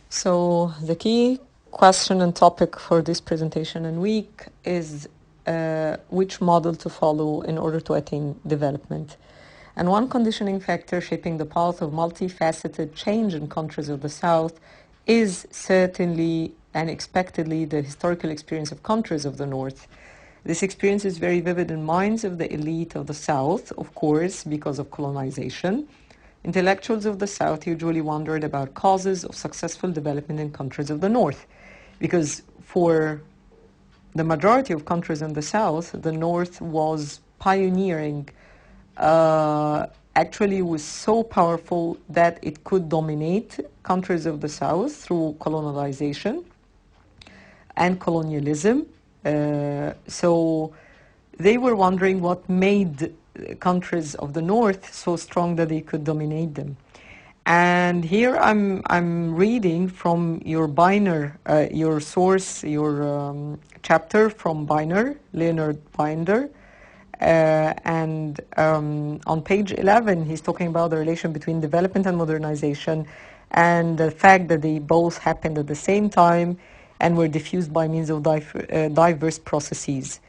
So the key question and topic for this presentation and week is which model to follow in order to attain development. And one conditioning factor shaping the path of multifaceted change in countries of the South is certainly and expectedly the historical experience of countries of the North. This experience is very vivid in minds of the elite of the South, of course, because of colonization. Intellectuals of the South usually wondered about causes of successful development in countries of the North, because for the majority of countries in the South, the North was pioneering, actually was so powerful that it could dominate countries of the South through colonization and colonialism. So they were wondering what made countries of the North so strong that they could dominate them. And here I'm reading from your Binder, your source, your chapter from Binder, Leonard Binder. And on page 11, he's talking about the relation between development and modernization and the fact that they both happened at the same time and were diffused by means of diverse processes.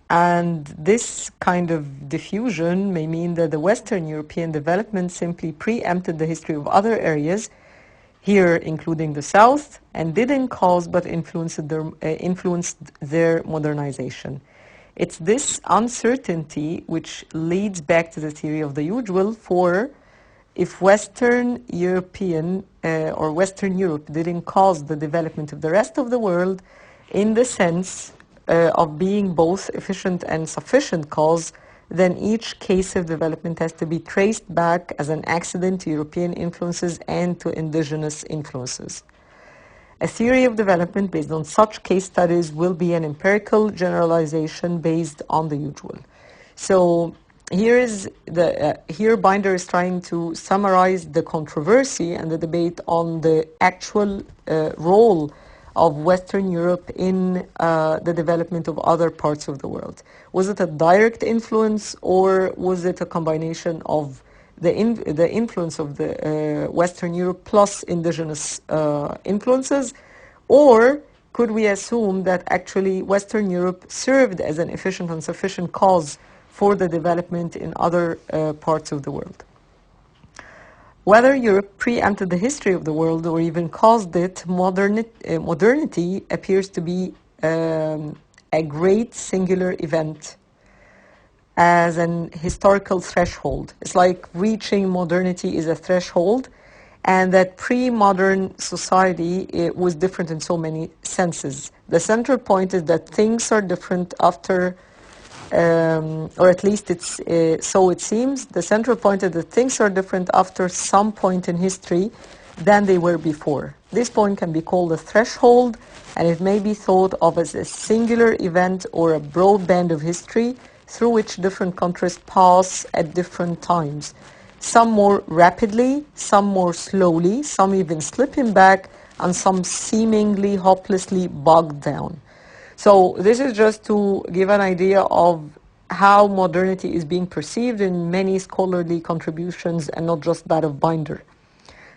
And this kind of diffusion may mean that the Western European development simply preempted the history of other areas, here including the South, and didn't cause but influenced their modernization. It's this uncertainty which leads back to the theory of the usual, for if Western European or Western Europe didn't cause the development of the rest of the world in the sense of being both efficient and sufficient cause, then each case of development has to be traced back as an accident to European influences and to indigenous influences. A theory of development based on such case studies will be an empirical generalization based on the usual. So here Binder is trying to summarize the controversy and the debate on the actual role of Western Europe in the development of other parts of the world. Was it a direct influence, or was it a combination of the influence of the Western Europe plus indigenous influences? Or could we assume that actually Western Europe served as an efficient and sufficient cause for the development in other parts of the world? Whether Europe preempted the history of the world or even caused it, modernity appears to be a great singular event as an historical threshold. It's like reaching modernity is a threshold, and that pre-modern society was different in so many senses. The central point is that things are different after or at least it's so it seems. The central point is that things are different after some point in history than they were before. This point can be called a threshold, and it may be thought of as a singular event or a broad band of history through which different countries pass at different times. Some more rapidly, some more slowly, some even slipping back, and some seemingly hopelessly bogged down. So this is just to give an idea of how modernity is being perceived in many scholarly contributions, and not just that of Binder.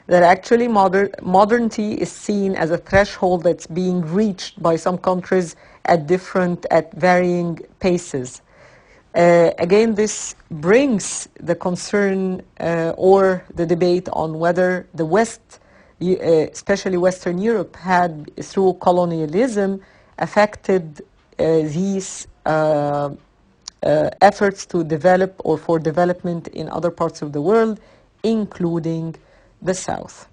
That actually modernity is seen as a threshold that's being reached by some countries at varying paces. Again, this brings the concern or the debate on whether the West, especially Western Europe, had, through colonialism, affected these efforts to develop or for development in other parts of the world, including the South.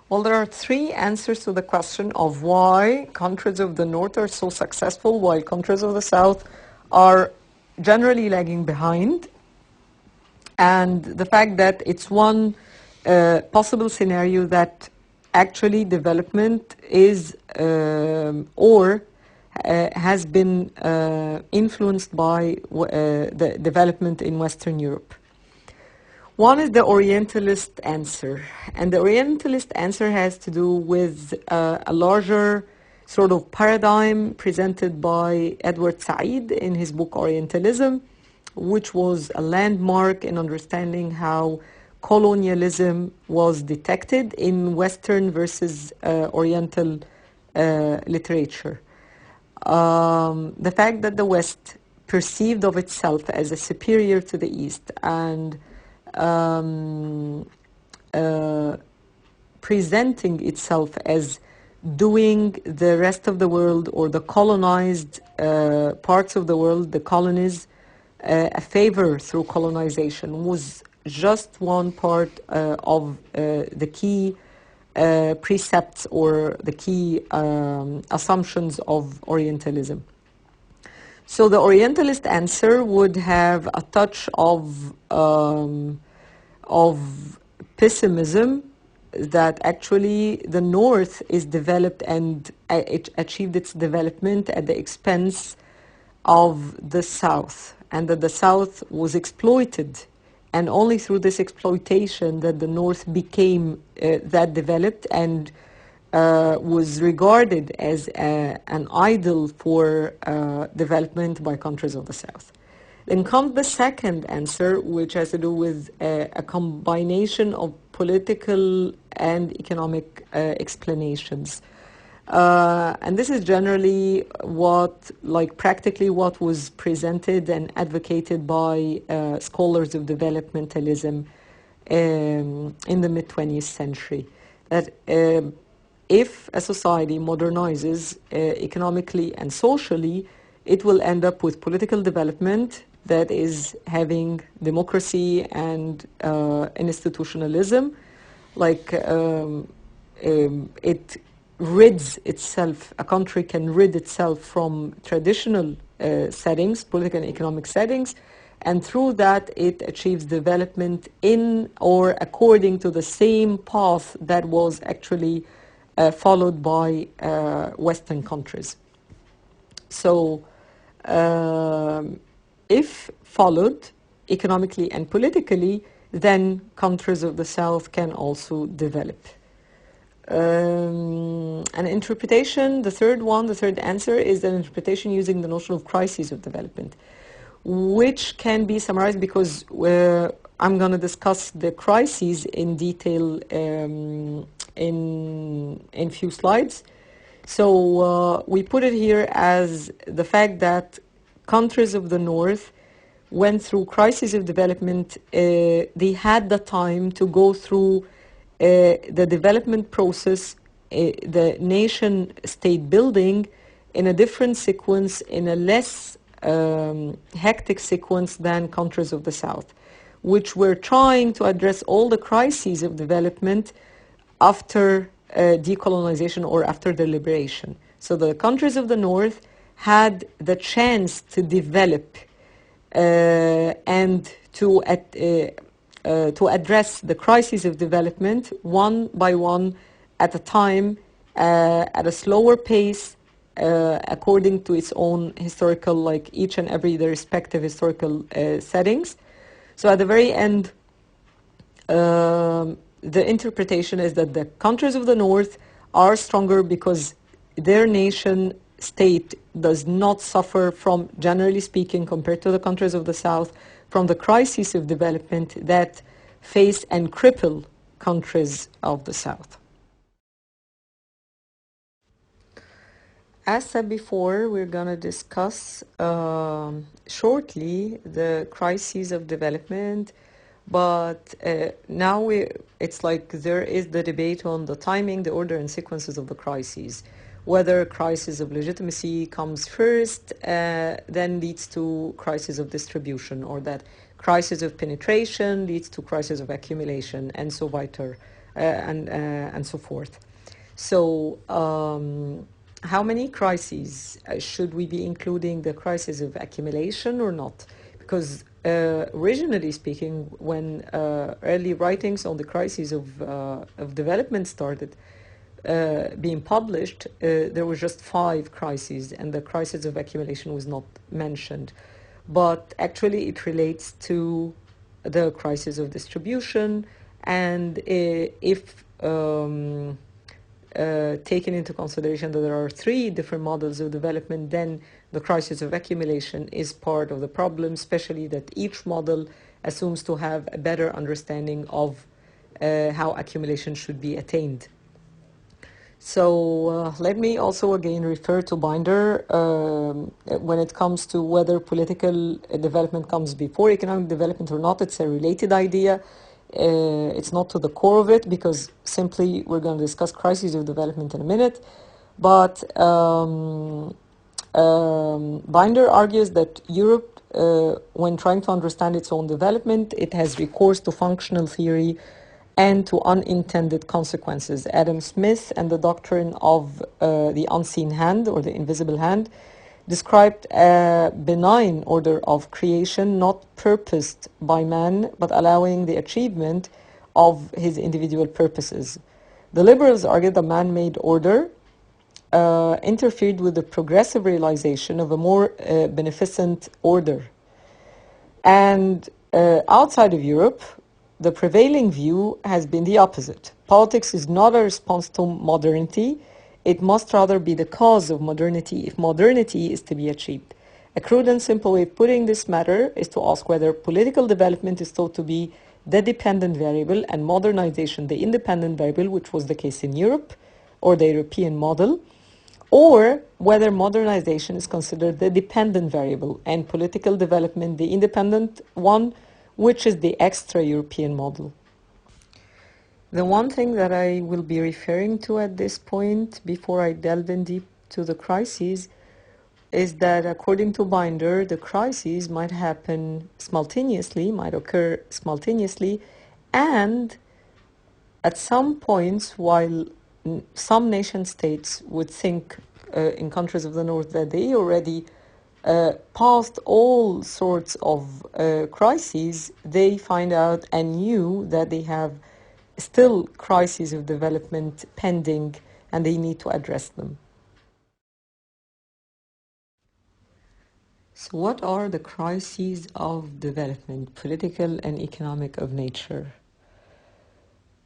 Well, there are three answers to the question of why countries of the North are so successful while countries of the South are generally lagging behind. And the fact that it's one possible scenario that actually development is or has been influenced by the development in Western Europe. One is the Orientalist answer, and the Orientalist answer has to do with a larger sort of paradigm presented by Edward Said in his book Orientalism, which was a landmark in understanding how colonialism was detected in Western versus Oriental literature. The fact that the West perceived of itself as a superior to the East and presenting itself as doing the rest of the world or the colonized parts of the world, the colonies, a favor through colonization was just one part of the key precepts or the key assumptions of Orientalism. So the Orientalist answer would have a touch of pessimism, that actually the North is developed and it achieved its development at the expense of the South, and that the South was exploited, and only through this exploitation that the North became that developed and was regarded as an idol for development by countries of the South. Then comes the second answer, which has to do with a combination of political and economic explanations. And this is generally practically what was presented and advocated by scholars of developmentalism in the mid-20th century. That if a society modernizes economically and socially, it will end up with political development that is having democracy and institutionalism, it rids itself, a country can rid itself from traditional settings, political and economic settings, and through that it achieves development in or according to the same path that was actually followed by Western countries. So if followed economically and politically, then countries of the South can also develop. An interpretation, the third answer is an interpretation using the notion of crises of development, which can be summarized because I'm going to discuss the crises in detail in few slides. So we put it here as the fact that countries of the North went through crises of development. They had the time to go through the development process, the nation state building in a different sequence, in a less hectic sequence than countries of the South, which were trying to address all the crises of development after decolonization or after the liberation. So the countries of the North had the chance to develop and to address the crises of development one by one at a time, at a slower pace, according to its own historical, like each and every the respective historical settings. So at the very end, the interpretation is that the countries of the North are stronger because their nation state does not suffer from, generally speaking, compared to the countries of the South, from the crises of development that face and cripple countries of the South. As said before, we're going to discuss shortly the crises of development, but now it's like there is the debate on the timing, the order and sequences of the crises. Whether crisis of legitimacy comes first, then leads to crisis of distribution, or that crisis of penetration leads to crisis of accumulation, and so weiter, and so forth. So how many crises should we be including the crisis of accumulation or not? Because originally speaking, when early writings on the crises of development started being published, there were just 5 crises, and the crisis of accumulation was not mentioned. But actually it relates to the crisis of distribution, and if taken into consideration that there are 3 different models of development, then the crisis of accumulation is part of the problem, especially that each model assumes to have a better understanding of how accumulation should be attained. So let me also again refer to Binder when it comes to whether political development comes before economic development or not. It's a related idea. It's not to the core of it, because simply we're going to discuss crises of development in a minute. But Binder argues that Europe, when trying to understand its own development, it has recourse to functional theory and to unintended consequences. Adam Smith and the doctrine of the unseen hand, or the invisible hand, described a benign order of creation not purposed by man, but allowing the achievement of his individual purposes. The liberals argued the man-made order interfered with the progressive realization of a more beneficent order. And outside of Europe, the prevailing view has been the opposite. Politics is not a response to modernity. It must rather be the cause of modernity if modernity is to be achieved. A crude and simple way of putting this matter is to ask whether political development is thought to be the dependent variable and modernization the independent variable, which was the case in Europe, or the European model, or whether modernization is considered the dependent variable and political development the independent one, which is the extra-European model. The one thing that I will be referring to at this point, before I delve in deep to the crises, is that according to Binder, the crises might happen simultaneously, might occur simultaneously, and at some points, while some nation states would think in countries of the North that they already past all sorts of crises, they find out anew that they have still crises of development pending and they need to address them. So what are the crises of development, political and economic of nature?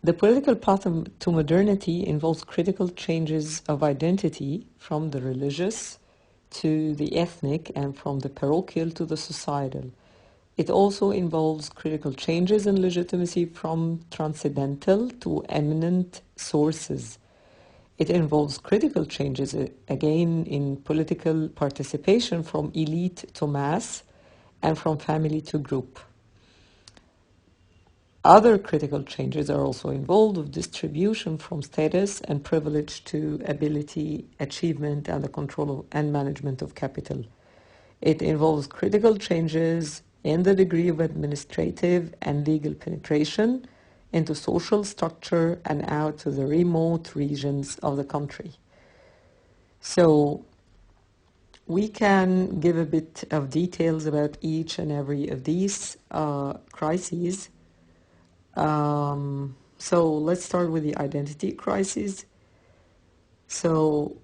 The political path to modernity involves critical changes of identity from the religious to the ethnic and from the parochial to the societal. It also involves critical changes in legitimacy from transcendental to eminent sources. It involves critical changes, again, in political participation from elite to mass and from family to group. Other critical changes are also involved of distribution from status and privilege to ability, achievement, and the control and management of capital. It involves critical changes in the degree of administrative and legal penetration into social structure and out to the remote regions of the country. So we can give a bit of details about each and every of these crises. So let's start with the identity crisis. So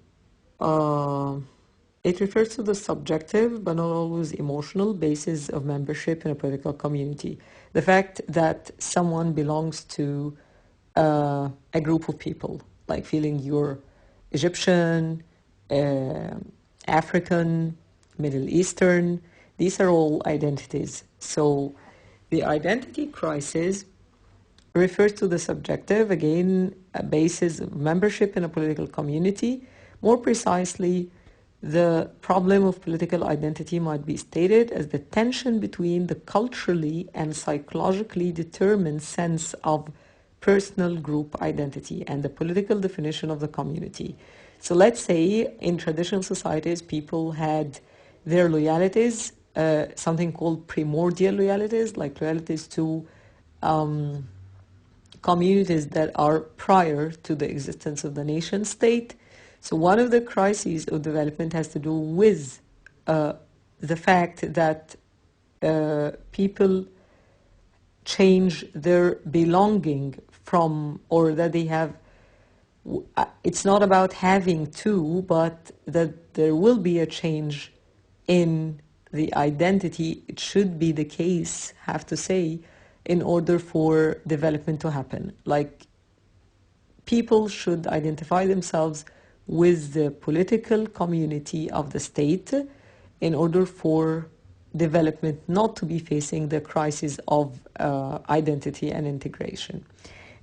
it refers to the subjective, but not always emotional, basis of membership in a political community. The fact that someone belongs to a group of people, like feeling you're Egyptian, African, Middle Eastern, these are all identities. So the identity crisis refers to the subjective, again, a basis of membership in a political community. More precisely, the problem of political identity might be stated as the tension between the culturally and psychologically determined sense of personal group identity and the political definition of the community. So let's say in traditional societies, people had their loyalties, something called primordial loyalties, like loyalties to communities that are prior to the existence of the nation state. So one of the crises of development has to do with the fact that people change their belonging from, or that they have, it's not about having to, but that there will be a change in the identity. It should be the case, have to say, in order for development to happen. Like, people should identify themselves with the political community of the state, in order for development not to be facing the crisis of identity and integration.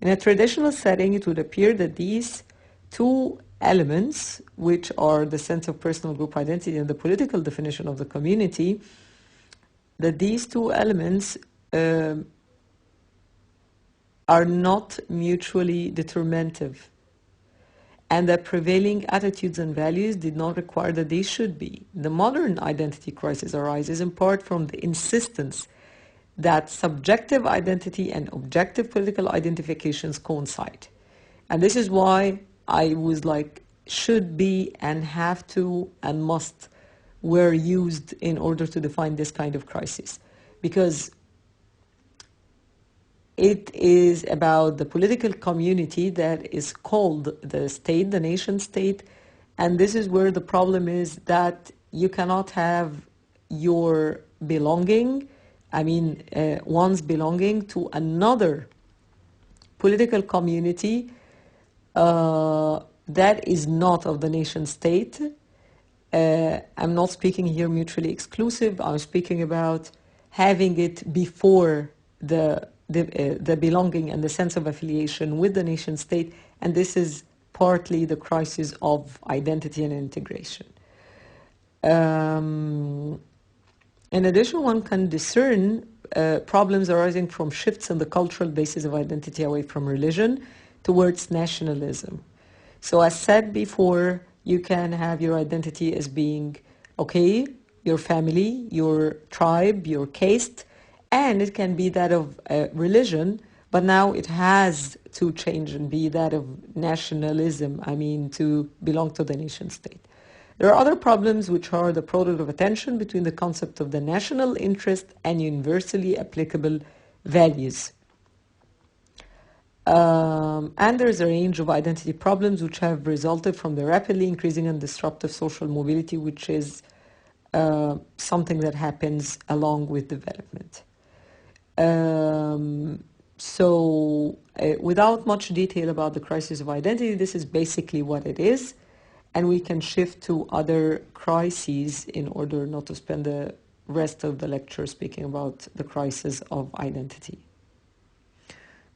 In a traditional setting, it would appear that these two elements, which are the sense of personal group identity and the political definition of the community, that these two elements are not mutually determinative, and that prevailing attitudes and values did not require that they should be. The modern identity crisis arises in part from the insistence that subjective identity and objective political identifications coincide. And this is why I was like, should be and have to and must were used in order to define this kind of crisis. Because it is about the political community that is called the state, the nation state, and this is where the problem is, that you cannot have your belonging, one's belonging to another political community that is not of the nation state. I'm not speaking here mutually exclusive. I'm speaking about having it before the belonging and the sense of affiliation with the nation state, and this is partly the crisis of identity and integration. In addition, one can discern problems arising from shifts in the cultural basis of identity away from religion towards nationalism. So as said before, you can have your identity as being, okay, your family, your tribe, your caste, and it can be that of religion, but now it has to change and be that of nationalism, to belong to the nation state. There are other problems which are the product of a tension between the concept of the national interest and universally applicable values. And there's a range of identity problems which have resulted from the rapidly increasing and disruptive social mobility, which is something that happens along with development. Without much detail about the crisis of identity, this is basically what it is, and we can shift to other crises in order not to spend the rest of the lecture speaking about the crisis of identity.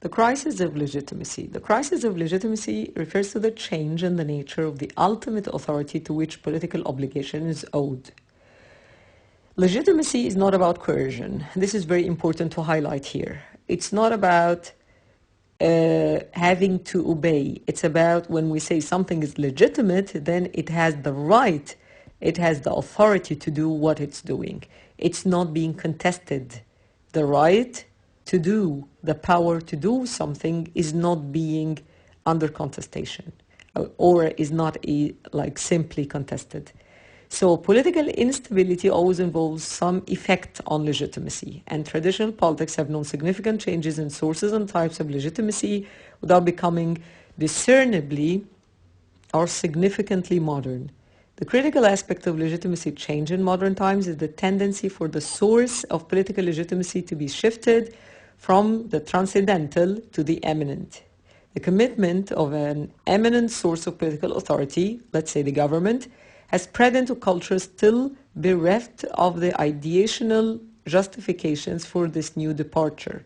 The crisis of legitimacy. The crisis of legitimacy refers to the change in the nature of the ultimate authority to which political obligation is owed. Legitimacy is not about coercion. This is very important to highlight here. It's not about having to obey. It's about when we say something is legitimate, then it has the right, it has the authority to do what it's doing. It's not being contested. The right to do, the power to do something is not being under contestation or is not simply contested. So political instability always involves some effect on legitimacy, and traditional politics have known significant changes in sources and types of legitimacy without becoming discernibly or significantly modern. The critical aspect of legitimacy change in modern times is the tendency for the source of political legitimacy to be shifted from the transcendental to the eminent. The commitment of an eminent source of political authority, let's say the government, has spread into cultures still bereft of the ideational justifications for this new departure,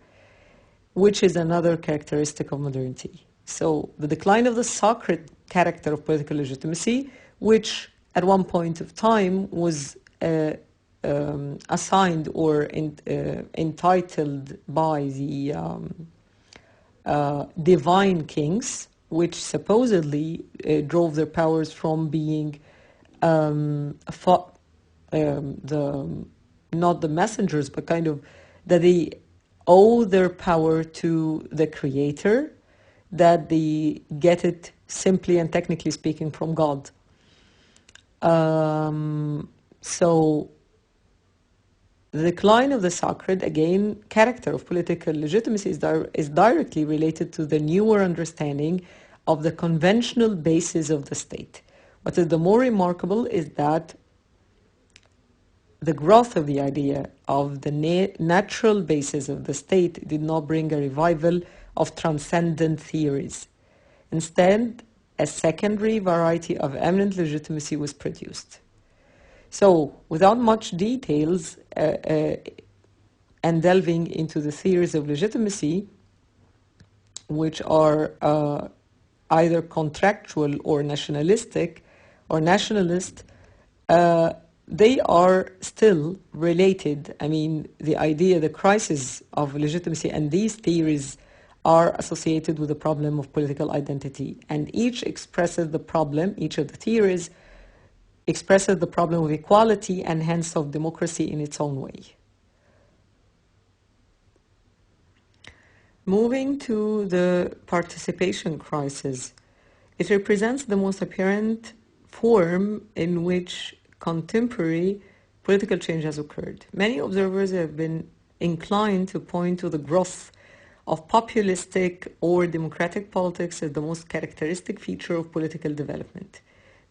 which is another characteristic of modernity. So the decline of the sacred character of political legitimacy, which at one point of time was assigned or entitled by the divine kings, which supposedly drove their powers from being not the messengers, but kind of that they owe their power to the Creator, that they get it simply and technically speaking from God. So the decline of the sacred, again, character of political legitimacy is directly related to the newer understanding of the conventional basis of the state. What is the more remarkable is that the growth of the idea of the natural basis of the state did not bring a revival of transcendent theories. Instead, a secondary variety of eminent legitimacy was produced. So, without much details and delving into the theories of legitimacy, which are either contractual or nationalistic or nationalist, they are still related. I mean, the idea, the crisis of legitimacy and these theories are associated with the problem of political identity. And each expresses the problem, each of the theories expresses the problem of equality and hence of democracy in its own way. Moving to the participation crisis, it represents the most apparent form in which contemporary political change has occurred. Many observers have been inclined to point to the growth of populistic or democratic politics as the most characteristic feature of political development.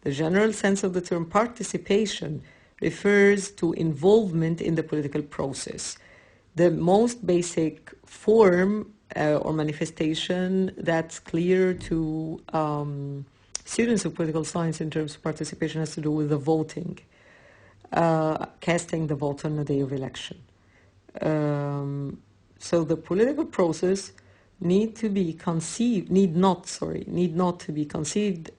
The general sense of the term participation refers to involvement in the political process. The most basic form or manifestation that's clear to students of political science in terms of participation has to do with the voting, casting the vote on the day of election. So the political process need not to be conceived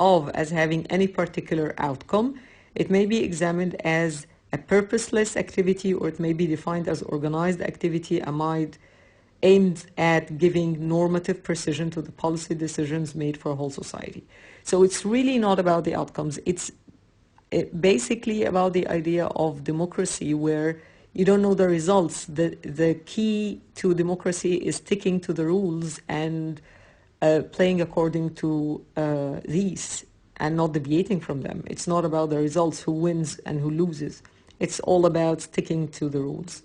of as having any particular outcome. It may be examined as a purposeless activity, or it may be defined as organized activity aimed at giving normative precision to the policy decisions made for a whole society. So it's really not about the outcomes. It's basically about the idea of democracy where you don't know the results. The key to democracy is sticking to the rules and playing according to these and not deviating from them. It's not about the results, who wins and who loses. It's all about sticking to the rules.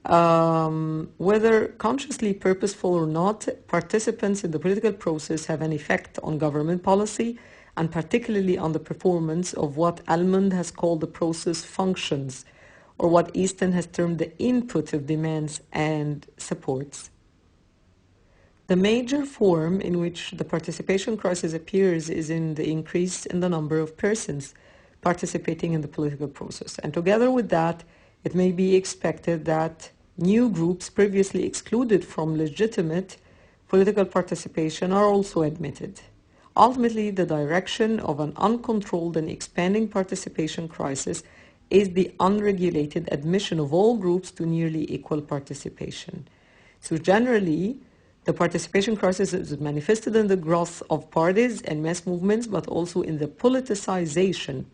Whether consciously purposeful or not, participants in the political process have an effect on government policy and particularly on the performance of what Almond has called the process functions, or what Easton has termed the input of demands and supports. The major form in which the participation crisis appears is in the increase in the number of persons participating in the political process. And together with that, it may be expected that new groups previously excluded from legitimate political participation are also admitted. Ultimately, the direction of an uncontrolled and expanding participation crisis is the unregulated admission of all groups to nearly equal participation. So generally, the participation crisis is manifested in the growth of parties and mass movements, but also in the politicization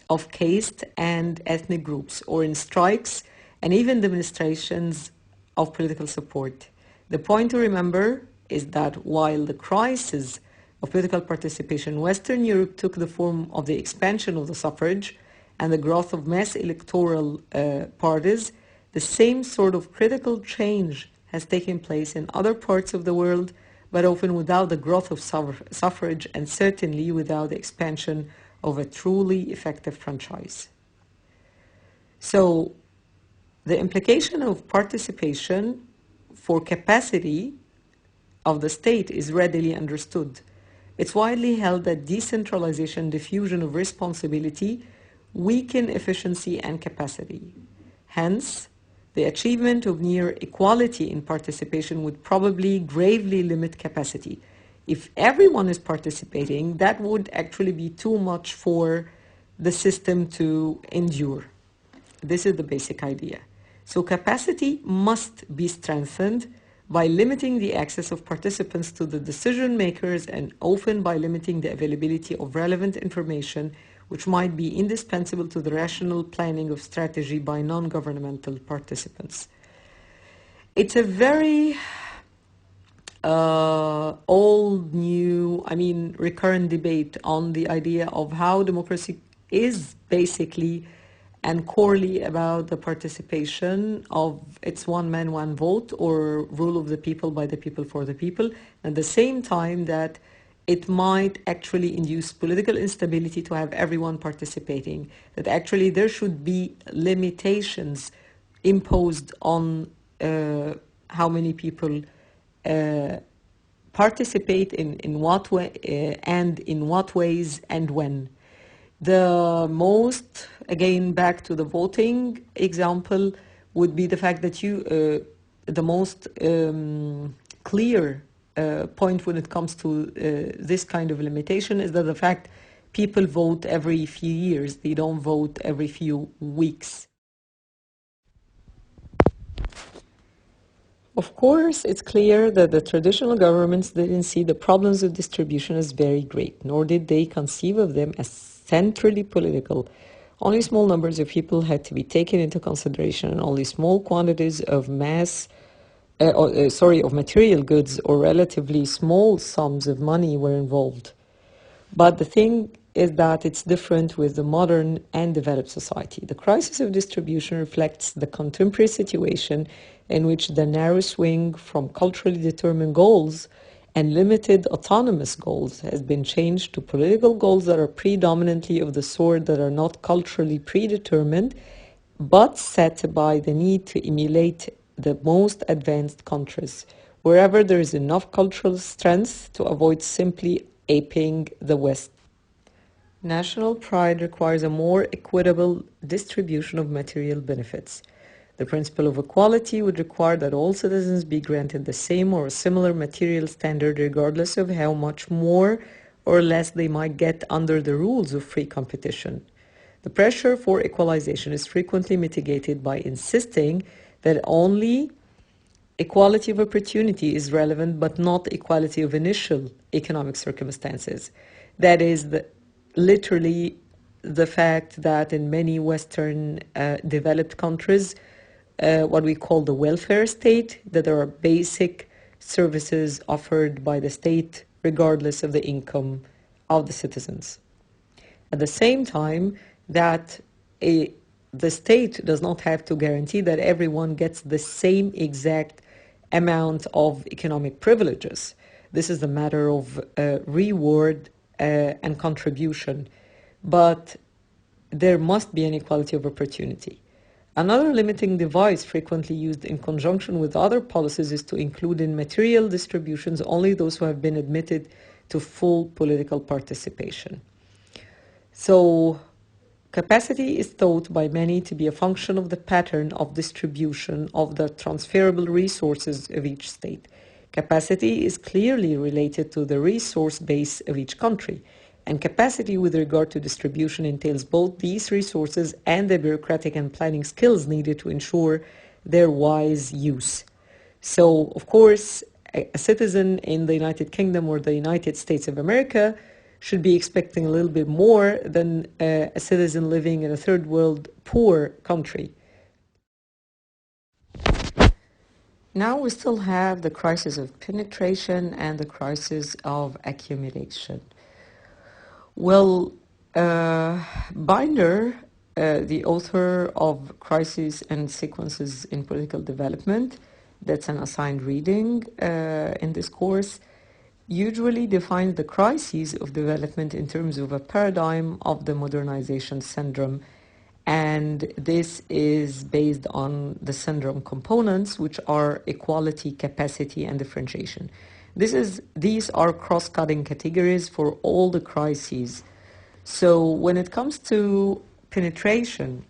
of caste and ethnic groups, or in strikes and even demonstrations of political support. The point to remember is that while the crisis of political participation in Western Europe took the form of the expansion of the suffrage and the growth of mass electoral parties, the same sort of critical change has taken place in other parts of the world, but often without the growth of suffrage and certainly without the expansion of a truly effective franchise. So the implication of participation for capacity of the state is readily understood. It's widely held that decentralization, diffusion of responsibility, weaken efficiency and capacity. Hence, the achievement of near equality in participation would probably gravely limit capacity. If everyone is participating, that would actually be too much for the system to endure. This is the basic idea. So capacity must be strengthened by limiting the access of participants to the decision makers and often by limiting the availability of relevant information which might be indispensable to the rational planning of strategy by non-governmental participants. It's a very recurrent debate on the idea of how democracy is basically and corely about the participation of its one man, one vote, or rule of the people by the people for the people, at the same time that it might actually induce political instability to have everyone participating, that actually there should be limitations imposed on how many people participate in what way and in what ways and when. The most, again, back to the voting example, would be the fact that the most clear point when it comes to this kind of limitation is that the fact people vote every few years, they don't vote every few weeks. Of course, it's clear that the traditional governments didn't see the problems of distribution as very great, nor did they conceive of them as centrally political. Only small numbers of people had to be taken into consideration, and only small quantities of of material goods or relatively small sums of money were involved. But the thing is that it's different with the modern and developed society. The crisis of distribution reflects the contemporary situation in which the narrow swing from culturally determined goals and limited autonomous goals has been changed to political goals that are predominantly of the sort that are not culturally predetermined, but set by the need to emulate the most advanced countries, wherever there is enough cultural strength to avoid simply aping the West. National pride requires a more equitable distribution of material benefits. The principle of equality would require that all citizens be granted the same or a similar material standard regardless of how much more or less they might get under the rules of free competition. The pressure for equalization is frequently mitigated by insisting that only equality of opportunity is relevant, but not equality of initial economic circumstances. That is literally the fact that in many Western developed countries, what we call the welfare state, that there are basic services offered by the state regardless of the income of the citizens. At the same time, that the state does not have to guarantee that everyone gets the same exact amount of economic privileges. This is a matter of reward and contribution, but there must be an equality of opportunity. Another limiting device frequently used in conjunction with other policies is to include in material distributions only those who have been admitted to full political participation. So, capacity is thought by many to be a function of the pattern of distribution of the transferable resources of each state. Capacity is clearly related to the resource base of each country, and capacity with regard to distribution entails both these resources and the bureaucratic and planning skills needed to ensure their wise use. So, of course, a citizen in the United Kingdom or the United States of America should be expecting a little bit more than a citizen living in a third world poor country. Now we still have the crisis of penetration and the crisis of accumulation. Well, Binder, the author of Crises and Sequences in Political Development, that's an assigned reading in this course, usually defines the crises of development in terms of a paradigm of the modernization syndrome. And this is based on the syndrome components, which are equality, capacity, and differentiation. These are cross-cutting categories for all the crises. So when it comes to penetration,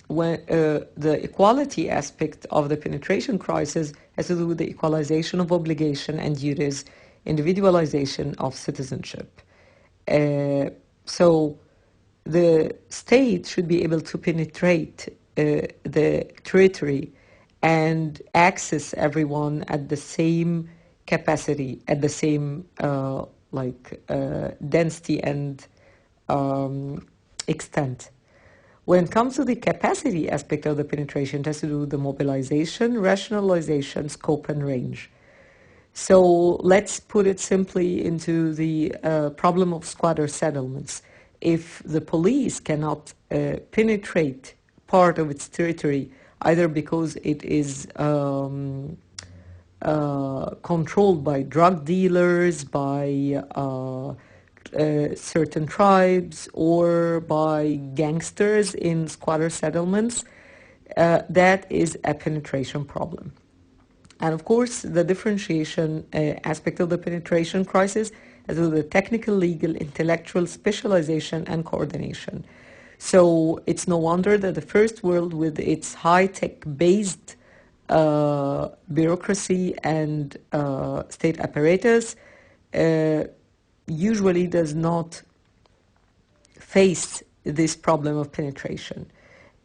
the equality aspect of the penetration crisis has to do with the equalization of obligation and duties, individualization of citizenship. So the state should be able to penetrate the territory and access everyone at the same capacity, at the same density and extent. When it comes to the capacity aspect of the penetration, it has to do with the mobilization, rationalization, scope, and range. So let's put it simply into the problem of squatter settlements. If the police cannot penetrate part of its territory, either because it is controlled by drug dealers, by certain tribes, or by gangsters in squatter settlements, that is a penetration problem. And of course, the differentiation aspect of the penetration crisis as well as the technical, legal, intellectual specialization and coordination. So it's no wonder that the first world, with its high-tech based bureaucracy and state apparatus, usually does not face this problem of penetration.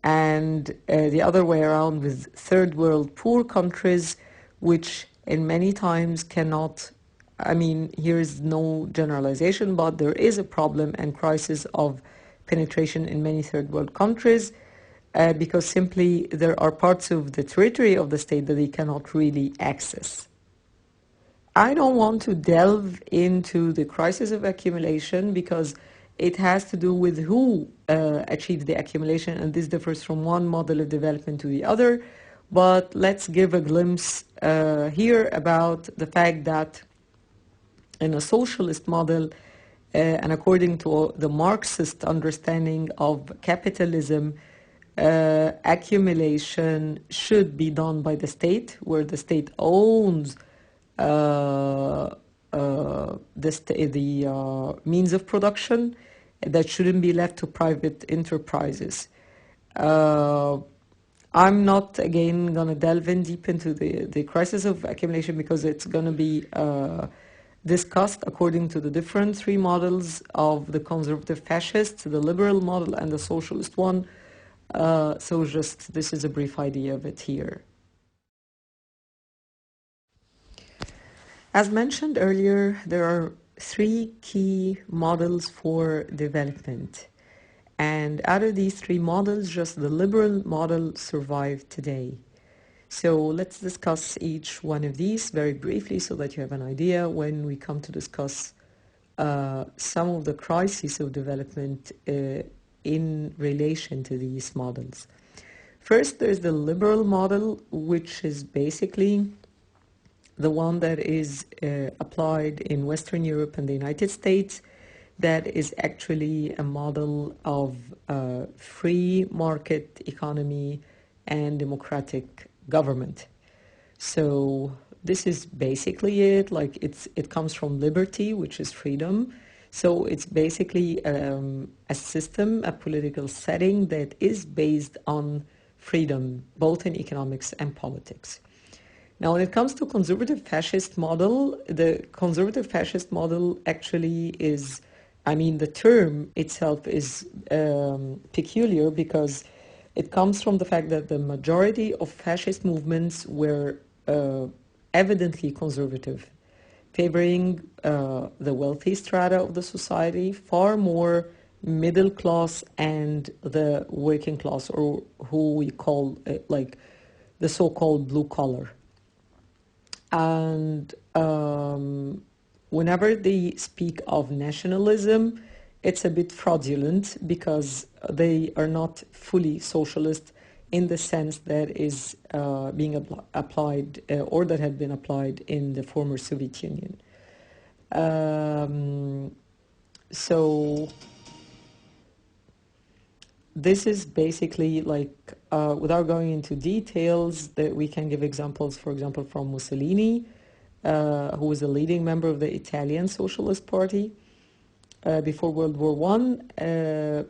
And the other way around with third world poor countries, which in many times cannot, I mean, here is no generalization, but there is a problem and crisis of penetration in many third world countries because simply there are parts of the territory of the state that they cannot really access. I don't want to delve into the crisis of accumulation because it has to do with who achieves the accumulation, and this differs from one model of development to the other. But let's give a glimpse here about the fact that in a socialist model, and according to the Marxist understanding of capitalism, accumulation should be done by the state, where the state owns the means of production that shouldn't be left to private enterprises. I'm not, again, going to delve in deep into the crisis of accumulation because it's going to be discussed according to the different three models of the conservative fascist, the liberal model, and the socialist one. So just this is a brief idea of it here. As mentioned earlier, there are three key models for development. And out of these three models, just the liberal model survived today. So let's discuss each one of these very briefly so that you have an idea when we come to discuss some of the crises of development in relation to these models. First, there's the liberal model, which is basically the one that is applied in Western Europe and the United States, that is actually a model of free market economy and democratic government. So this is basically it. Like it comes from liberty, which is freedom. So it's basically a system, a political setting that is based on freedom, both in economics and politics. Now, when it comes to conservative fascist model, the conservative fascist model actually is, I mean, the term itself is peculiar because it comes from the fact that the majority of fascist movements were evidently conservative, favoring the wealthy strata of the society, far more middle class and the working class, or who we call like the so-called blue collar. And whenever they speak of nationalism, it's a bit fraudulent because they are not fully socialist in the sense that is being applied or that had been applied in the former Soviet Union. So this is basically like, without going into details, that we can give examples, for example, from Mussolini, who was a leading member of the Italian Socialist Party before World War I,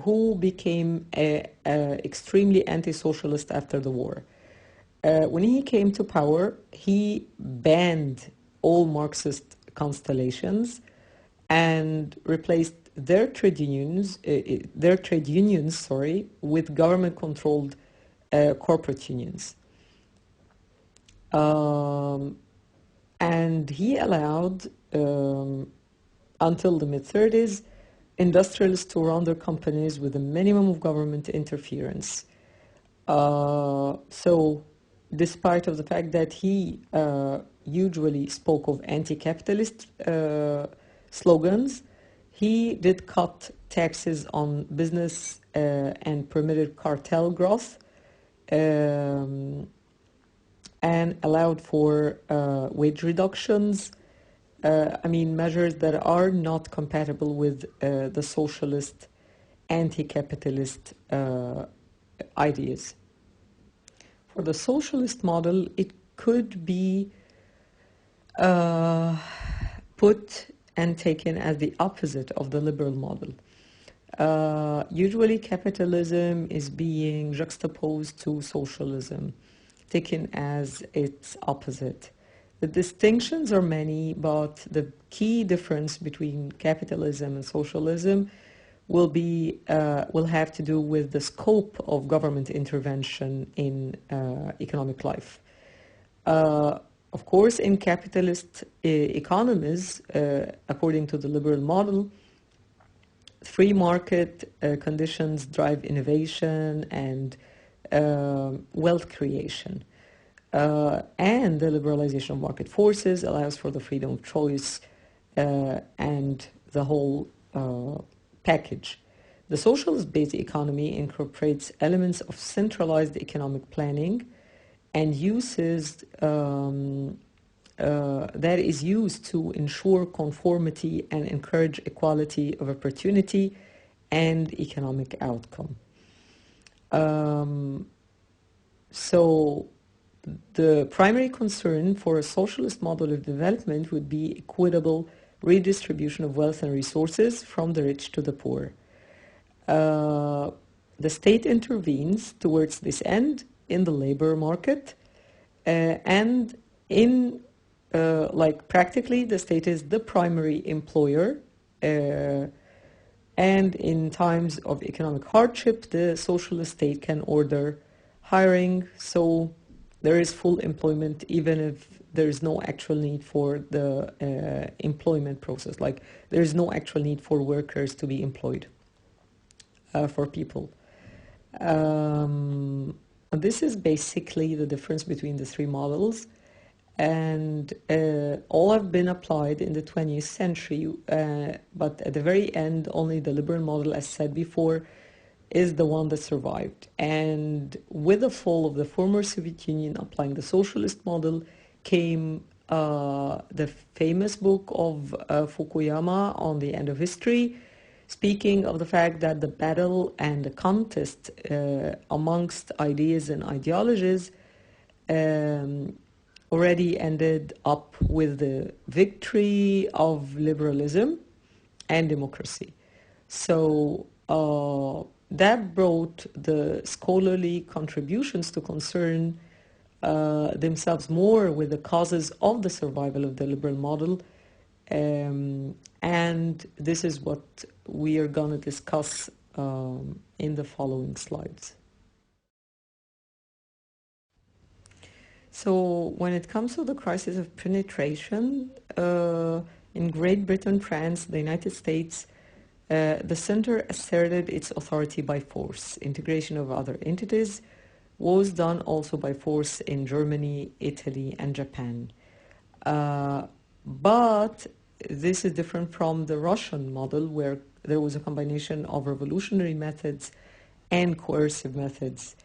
who became extremely anti-socialist after the war. When he came to power, he banned all Marxist constellations and replaced their trade unions, with government-controlled corporate unions. And he allowed, until the mid-30s, industrialists to run their companies with a minimum of government interference. So, despite of the fact that he usually spoke of anti-capitalist slogans, he did cut taxes on business and permitted cartel growth, and allowed for wage reductions. I mean, measures that are not compatible with the socialist, anti-capitalist ideas. For the socialist model, it could be put and taken as the opposite of the liberal model. Usually capitalism is being juxtaposed to socialism, taken as its opposite. The distinctions are many, but the key difference between capitalism and socialism will have to do with the scope of government intervention in economic life. Of course, in capitalist economies, according to the liberal model, free market conditions drive innovation and wealth creation. And the liberalization of market forces allows for the freedom of choice and the whole package. The socialist-based economy incorporates elements of centralized economic planning and uses that is used to ensure conformity and encourage equality of opportunity and economic outcome. So the primary concern for a socialist model of development would be equitable redistribution of wealth and resources from the rich to the poor. The state intervenes towards this end in the labor market, and in practically the state is the primary employer, and in times of economic hardship the socialist state can order hiring, so there is full employment even if there is no actual need for the employment process, like there is no actual need for workers to be employed for people. This is basically the difference between the three models, and all have been applied in the 20th century, but at the very end only the liberal model, as said before, is the one that survived. And with the fall of the former Soviet Union, applying the socialist model, came the famous book of Fukuyama on the end of history, speaking of the fact that the battle and the contest amongst ideas and ideologies already ended up with the victory of liberalism and democracy. So that brought the scholarly contributions to concern themselves more with the causes of the survival of the liberal model, and this is what we are going to discuss in the following slides. So when it comes to the crisis of penetration, in Great Britain, France, the United States, the center asserted its authority by force. Integration of other entities was done also by force in Germany, Italy, and Japan. But this is different from the Russian model, where there was a combination of revolutionary methods and coercive methods.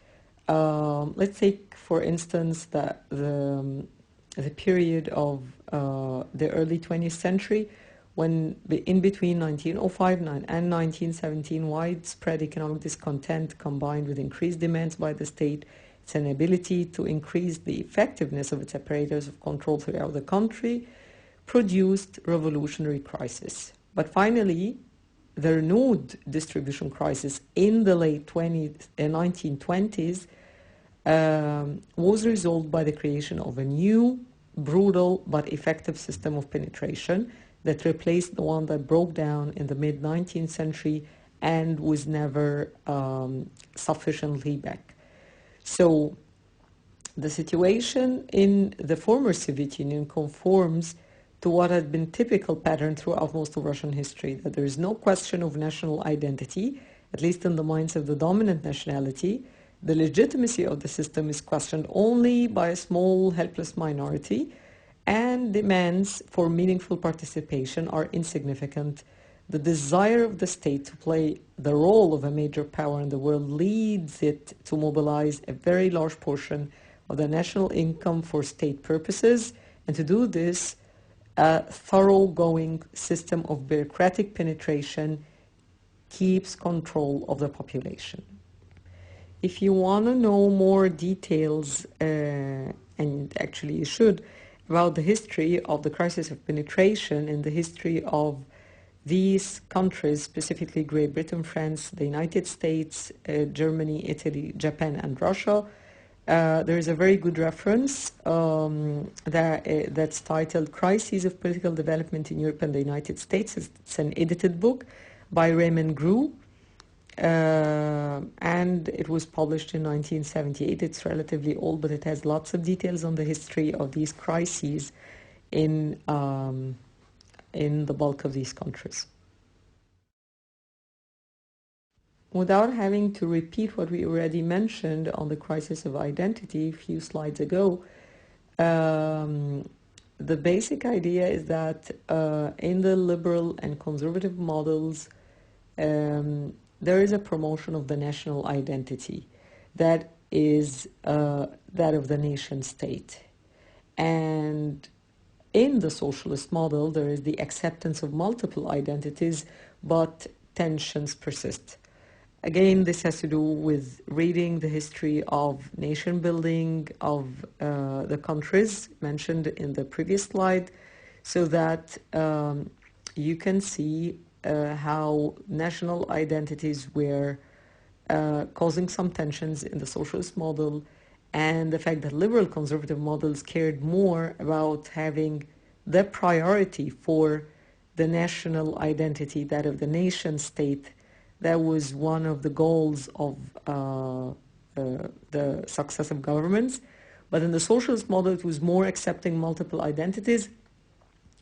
Let's take, for instance, the period of the early 20th century, when in between 1905 and 1917, widespread economic discontent combined with increased demands by the state, its inability to increase the effectiveness of its apparatus of control throughout the country, produced revolutionary crisis. But finally, the renewed distribution crisis in the late 1920s was resolved by the creation of a new, brutal but effective system of penetration that replaced the one that broke down in the mid-19th century and was never sufficiently back. So the situation in the former Soviet Union conforms to what had been typical pattern throughout most of Russian history, that there is no question of national identity, at least in the minds of the dominant nationality. The legitimacy of the system is questioned only by a small, helpless minority, and demands for meaningful participation are insignificant. The desire of the state to play the role of a major power in the world leads it to mobilize a very large portion of the national income for state purposes, and to do this, a thoroughgoing system of bureaucratic penetration keeps control of the population. If you want to know more details, and actually you should, about the history of the crisis of penetration in the history of these countries, specifically Great Britain, France, the United States, Germany, Italy, Japan, and Russia. There is a very good reference that's titled Crises of Political Development in Europe and the United States. It's an edited book by Raymond Grew, and it was published in 1978. It's relatively old, but it has lots of details on the history of these crises in the bulk of these countries. Without having to repeat what we already mentioned on the crisis of identity a few slides ago, the basic idea is that in the liberal and conservative models, there is a promotion of the national identity that is that of the nation state. And in the socialist model, there is the acceptance of multiple identities, but tensions persist. Again, this has to do with reading the history of nation building of the countries mentioned in the previous slide, so that you can see how national identities were causing some tensions in the socialist model, and the fact that liberal conservative models cared more about having the priority for the national identity, that of the nation state. That was one of the goals of the successive governments. But in the socialist model, it was more accepting multiple identities.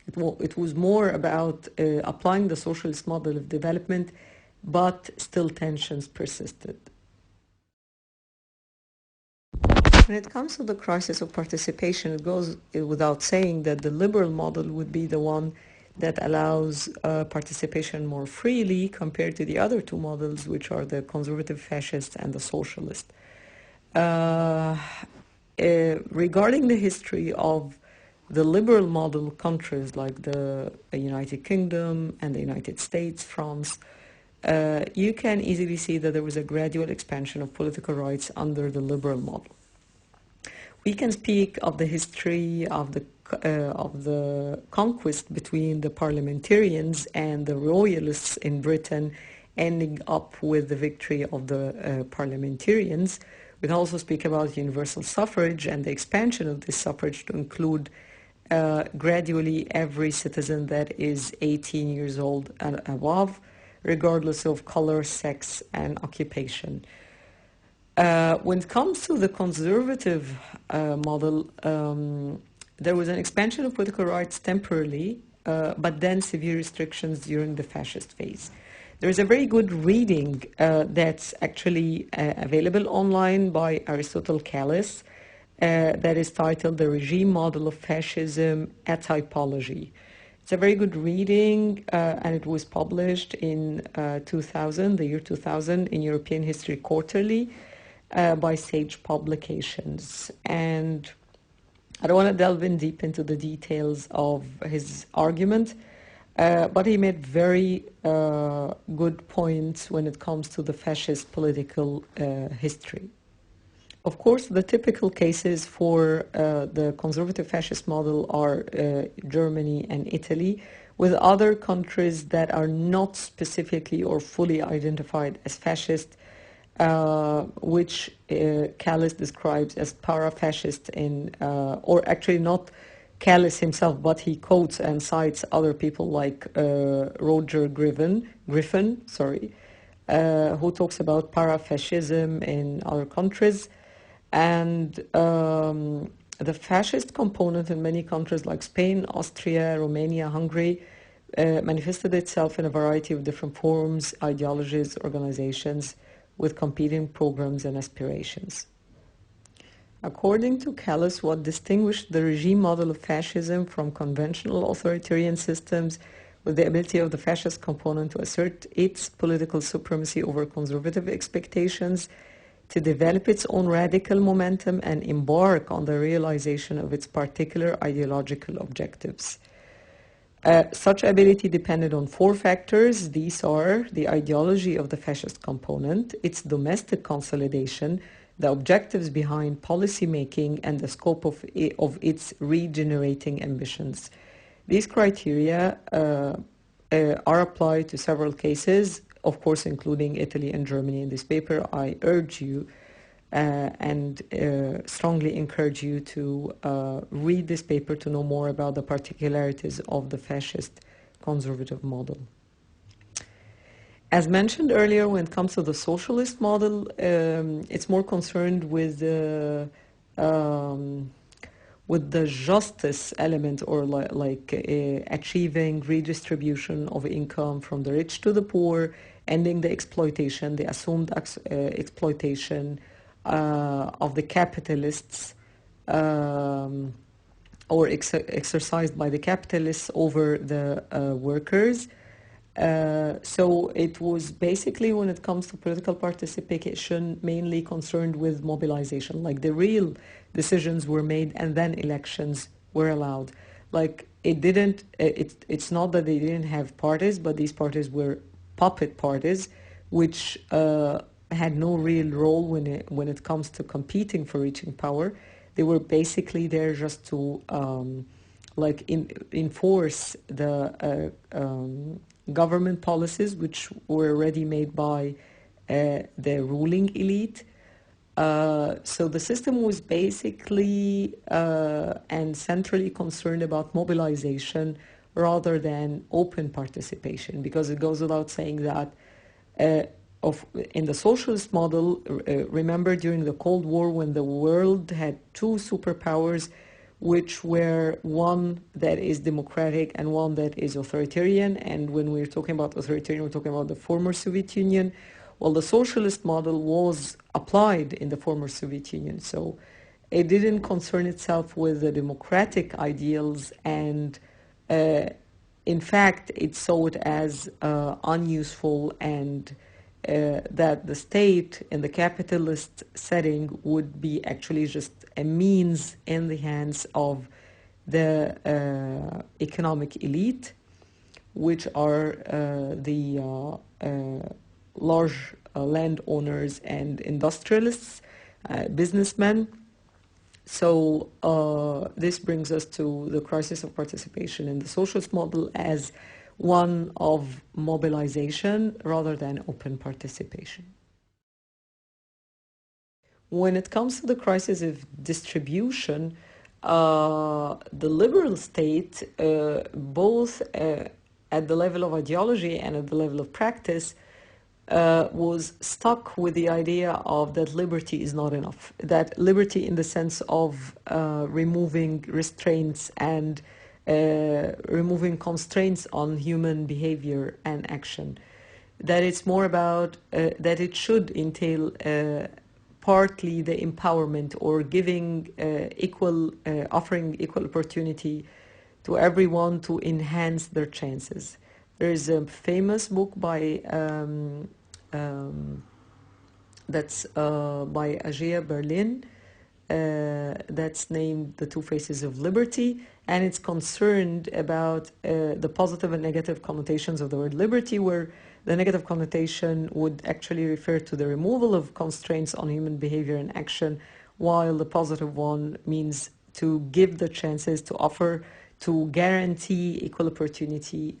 It was more about applying the socialist model of development, but still tensions persisted. When it comes to the crisis of participation, it goes without saying that the liberal model would be the one that allows participation more freely compared to the other two models, which are the conservative fascist and the socialist. Regarding the history of the liberal model countries like the United Kingdom and the United States, France, you can easily see that there was a gradual expansion of political rights under the liberal model. We can speak of the history of the conquest between the parliamentarians and the royalists in Britain, ending up with the victory of the parliamentarians. We can also speak about universal suffrage and the expansion of this suffrage to include gradually every citizen that is 18 years old and above, regardless of color, sex, and occupation. When it comes to the conservative model, there was an expansion of political rights temporarily, but then severe restrictions during the fascist phase. There is a very good reading that's actually available online by Aristotle Kallis that is titled The Regime Model of Fascism, a Typology. It's a very good reading, and it was published in 2000, the year 2000, in European History Quarterly by Sage Publications. And I don't want to delve in deep into the details of his argument, but he made very good points when it comes to the fascist political history. Of course, the typical cases for the conservative fascist model are Germany and Italy, with other countries that are not specifically or fully identified as fascist, which Kallis describes as para-fascist or actually not Kallis himself, but he quotes and cites other people like Roger Griffin, who talks about para-fascism in other countries. And the fascist component in many countries like Spain, Austria, Romania, Hungary manifested itself in a variety of different forms, ideologies, organizations, with competing programs and aspirations. According to Kallis, what distinguished the regime model of fascism from conventional authoritarian systems was the ability of the fascist component to assert its political supremacy over conservative expectations, to develop its own radical momentum and embark on the realization of its particular ideological objectives. Such ability depended on four factors. These are the ideology of the fascist component, its domestic consolidation, the objectives behind policy making, and the scope of its regenerating ambitions. These criteria are applied to several cases, of course, including Italy and Germany. In this paper, I urge you and strongly encourage you to read this paper to know more about the particularities of the fascist conservative model. As mentioned earlier, when it comes to the socialist model, it's more concerned with the justice element, or achieving redistribution of income from the rich to the poor, ending the exploitation, the assumed exploitation of the capitalists, or exercised by the capitalists over the workers. So it was basically, when it comes to political participation, mainly concerned with mobilization. Like, the real decisions were made and then elections were allowed. Like, it's not that they didn't have parties, but these parties were puppet parties, which had no real role when it comes to competing for reaching power. They were basically there just to enforce the government policies, which were already made by the ruling elite. So the system was basically and centrally concerned about mobilization rather than open participation, because it goes without saying that in the socialist model, remember during the Cold War, when the world had two superpowers, which were one that is democratic and one that is authoritarian. And when we're talking about authoritarian, we're talking about the former Soviet Union. Well, the socialist model was applied in the former Soviet Union. So it didn't concern itself with the democratic ideals, and in fact, it saw it as unuseful, and that the state in the capitalist setting would be actually just a means in the hands of the economic elite, which are the large landowners and industrialists, businessmen. So this brings us to the crisis of participation in the socialist model as one of mobilization rather than open participation. When it comes to the crisis of distribution, the liberal state, both at the level of ideology and at the level of practice, was stuck with the idea of that liberty is not enough. That liberty in the sense of removing restraints and removing constraints on human behavior and action. That it's more about that it should entail partly the empowerment or giving offering equal opportunity to everyone to enhance their chances. There is a famous book by that's by Ajaya Berlin that's named The Two Faces of Liberty, and it's concerned about the positive and negative connotations of the word liberty, where the negative connotation would actually refer to the removal of constraints on human behavior and action, while the positive one means to give the chances, to offer, to guarantee equal opportunity,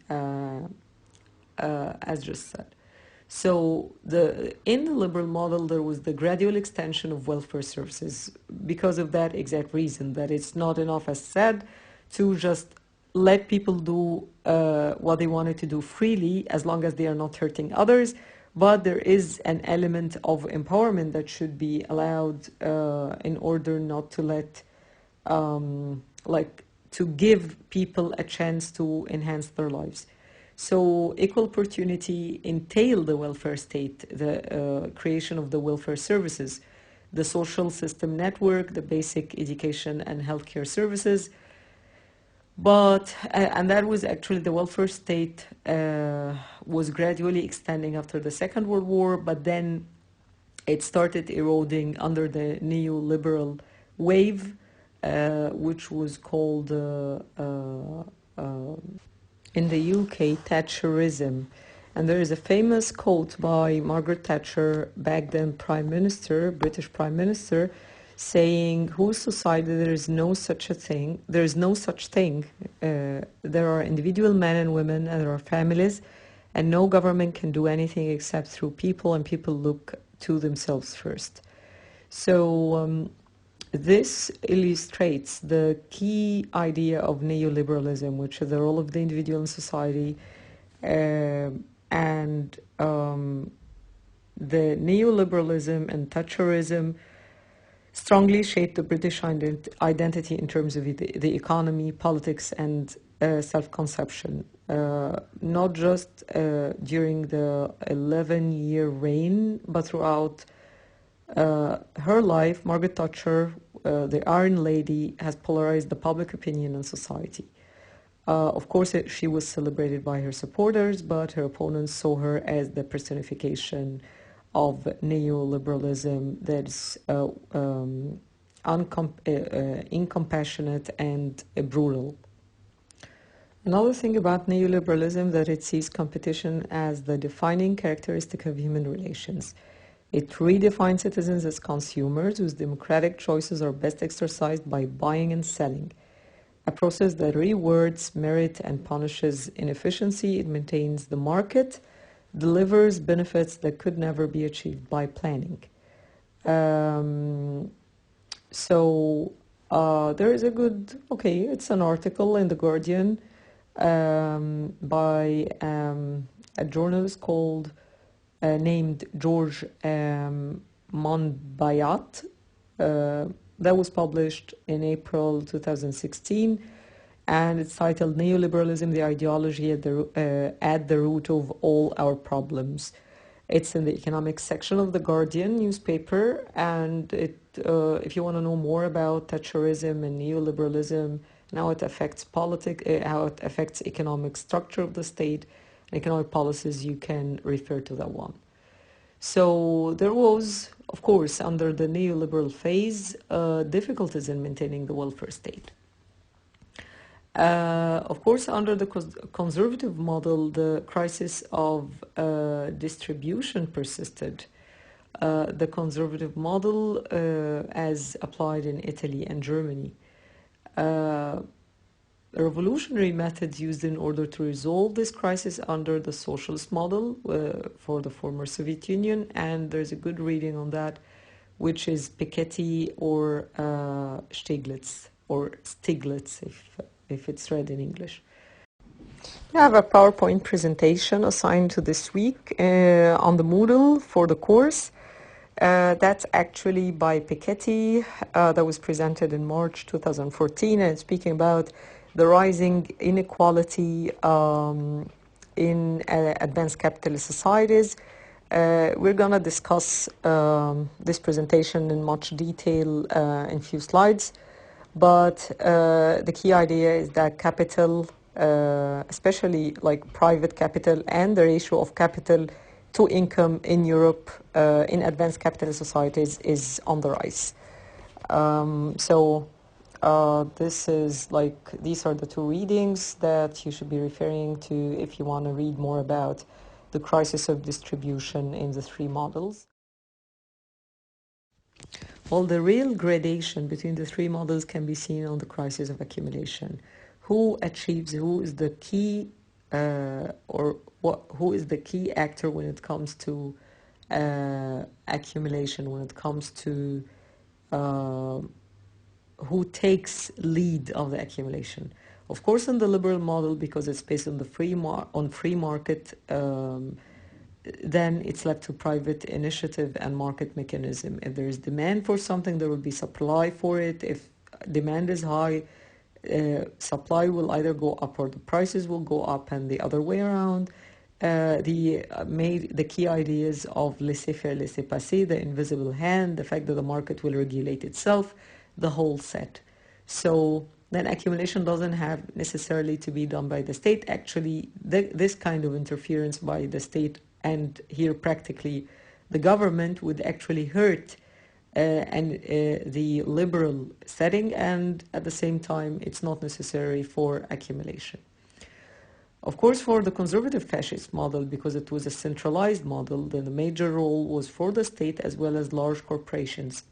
as just said. So in the liberal model, there was the gradual extension of welfare services because of that exact reason, that it's not enough, as said, to just let people do what they wanted to do freely as long as they are not hurting others. But there is an element of empowerment that should be allowed in order not to let, to give people a chance to enhance their lives. So equal opportunity entailed the welfare state, the creation of the welfare services, the social system network, the basic education and healthcare services. But, and that was actually the welfare state was gradually extending after the Second World War, but then it started eroding under the neoliberal wave, which was called in the UK, Thatcherism. And there is a famous quote by Margaret Thatcher, back then Prime Minister, British Prime Minister, saying, "Whose society there is no such a thing, there is no such thing. There are individual men and women, and there are families, and no government can do anything except through people, and people look to themselves first." So this illustrates the key idea of neoliberalism, which is the role of the individual in society, and the neoliberalism and Thatcherism strongly shaped the British identity in terms of the economy, politics, and self-conception. Not just during the 11-year reign, but throughout her life. Margaret Thatcher, the Iron Lady, has polarized the public opinion in society. Of course, she was celebrated by her supporters, but her opponents saw her as the personification of neoliberalism that's incompassionate and brutal. Another thing about neoliberalism that it sees competition as the defining characteristic of human relations. It redefines citizens as consumers whose democratic choices are best exercised by buying and selling. A process that rewards merit and punishes inefficiency. It maintains the market, delivers benefits that could never be achieved by planning. There is a good, it's an article in The Guardian by a journalist named George Monbiot. That was published in April 2016, and it's titled "Neoliberalism, the Ideology at the Root of All Our Problems." It's in the economics section of The Guardian newspaper, and if you want to know more about Thatcherism and neoliberalism and how it affects politics, how it affects economic structure of the state, and economic policies, you can refer to that one. So there was, of course, under the neoliberal phase, difficulties in maintaining the welfare state. Of course, under the conservative model, the crisis of distribution persisted. The conservative model, as applied in Italy and Germany. Revolutionary methods used in order to resolve this crisis under the socialist model for the former Soviet Union, and there's a good reading on that, which is Piketty or Stiglitz, if it's read in English. I have a PowerPoint presentation assigned to this week on the Moodle for the course. That's actually by Piketty, that was presented in March 2014, and it's speaking about the rising inequality in advanced capitalist societies. We're going to discuss this presentation in much detail in a few slides, but the key idea is that capital, especially like private capital and the ratio of capital to income in Europe in advanced capitalist societies is on the rise. These are the two readings that you should be referring to if you want to read more about the crisis of distribution in the three models. Well, the real gradation between the three models can be seen on the crisis of accumulation. Who is the key who is the key actor when it comes to accumulation, when it comes to who takes lead of the accumulation. Of course, in the liberal model, because it's based on the free market, then it's left to private initiative and market mechanism. If there is demand for something, there will be supply for it. If demand is high, supply will either go up or the prices will go up, and the other way around. The key ideas of laissez-faire, laissez-passer, the invisible hand, the fact that the market will regulate itself, the whole set. So then accumulation doesn't have necessarily to be done by the state. Actually, this kind of interference by the state, and here practically the government, would actually hurt the liberal setting, and at the same time it's not necessary for accumulation. Of course, for the conservative fascist model, because it was a centralized model, then the major role was for the state as well as large corporations.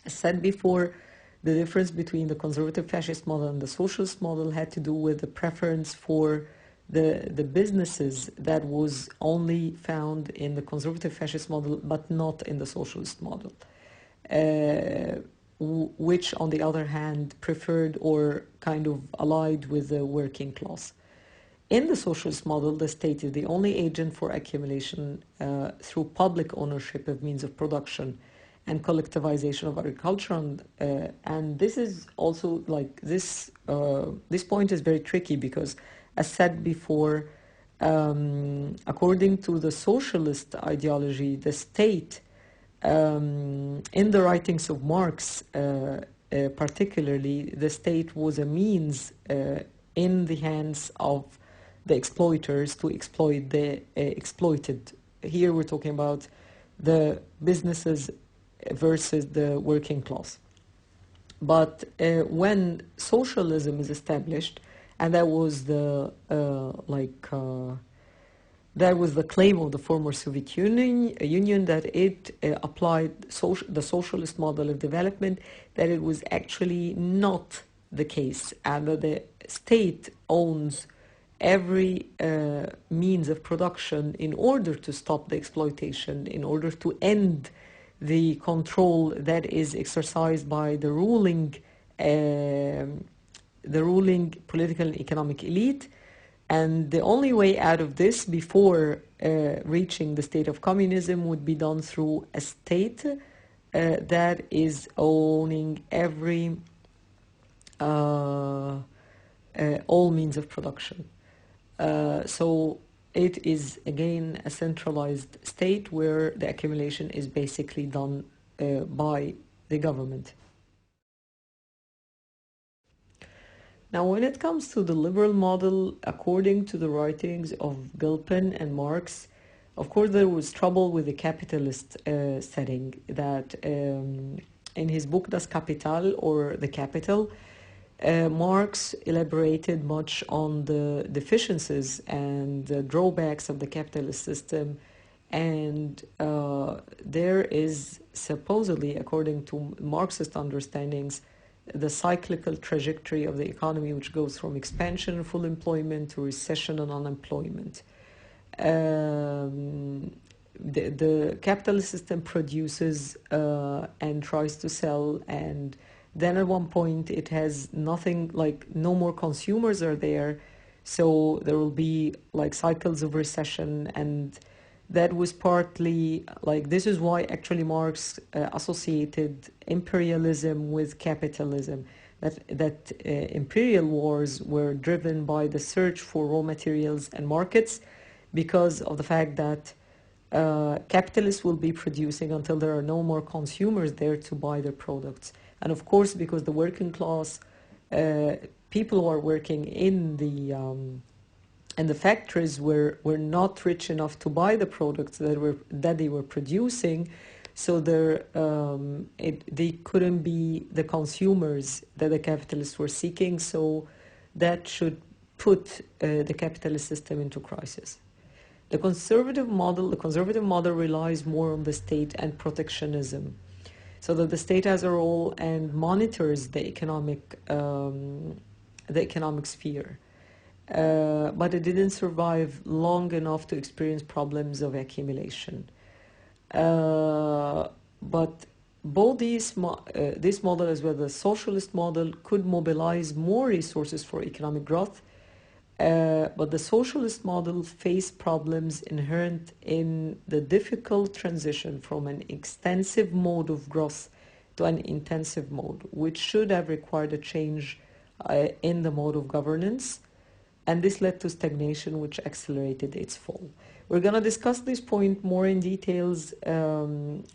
As said before, the difference between the conservative fascist model and the socialist model had to do with the preference for the businesses that was only found in the conservative fascist model but not in the socialist model, which on the other hand preferred or kind of allied with the working class. In the socialist model, the state is the only agent for accumulation through public ownership of means of production and collectivization of agriculture, and this is also like this. This point is very tricky because, as said before, according to the socialist ideology, the state, in the writings of Marx, particularly, the state was a means in the hands of the exploiters to exploit the exploited. Here we're talking about the businesses versus the working class. But when socialism is established, and that was the that was the claim of the former Soviet Union that it applied the socialist model of development, that it was actually not the case, and that the state owns every means of production in order to stop the exploitation, in order to end the control that is exercised by the ruling political and economic elite. And the only way out of this before reaching the state of communism would be done through a state that is owning every all means of production. So it is again a centralized state where the accumulation is basically done by the government. Now, when it comes to the liberal model, according to the writings of Gilpin and Marx, of course there was trouble with the capitalist setting, that in his book Das Kapital, or The Capital, Marx elaborated much on the deficiencies and the drawbacks of the capitalist system, and there is supposedly, according to Marxist understandings, the cyclical trajectory of the economy, which goes from expansion and full employment to recession and unemployment. The capitalist system produces and tries to sell, and then at one point it has nothing, like no more consumers are there, so there will be like cycles of recession. And that was partly, like, this is why actually Marx associated imperialism with capitalism, that imperial wars were driven by the search for raw materials and markets, because of the fact that capitalists will be producing until there are no more consumers there to buy their products. And of course, because the working class, people who are working in the factories were not rich enough to buy the products that they were producing, so they couldn't be the consumers that the capitalists were seeking. So that should put the capitalist system into crisis. The conservative model relies more on the state and protectionism, so that the state has a role and monitors the economic sphere. But it didn't survive long enough to experience problems of accumulation. But both this model as well as the socialist model could mobilize more resources for economic growth, but the socialist model faced problems inherent in the difficult transition from an extensive mode of growth to an intensive mode, which should have required a change in the mode of governance. And this led to stagnation, which accelerated its fall. We're going to discuss this point more in details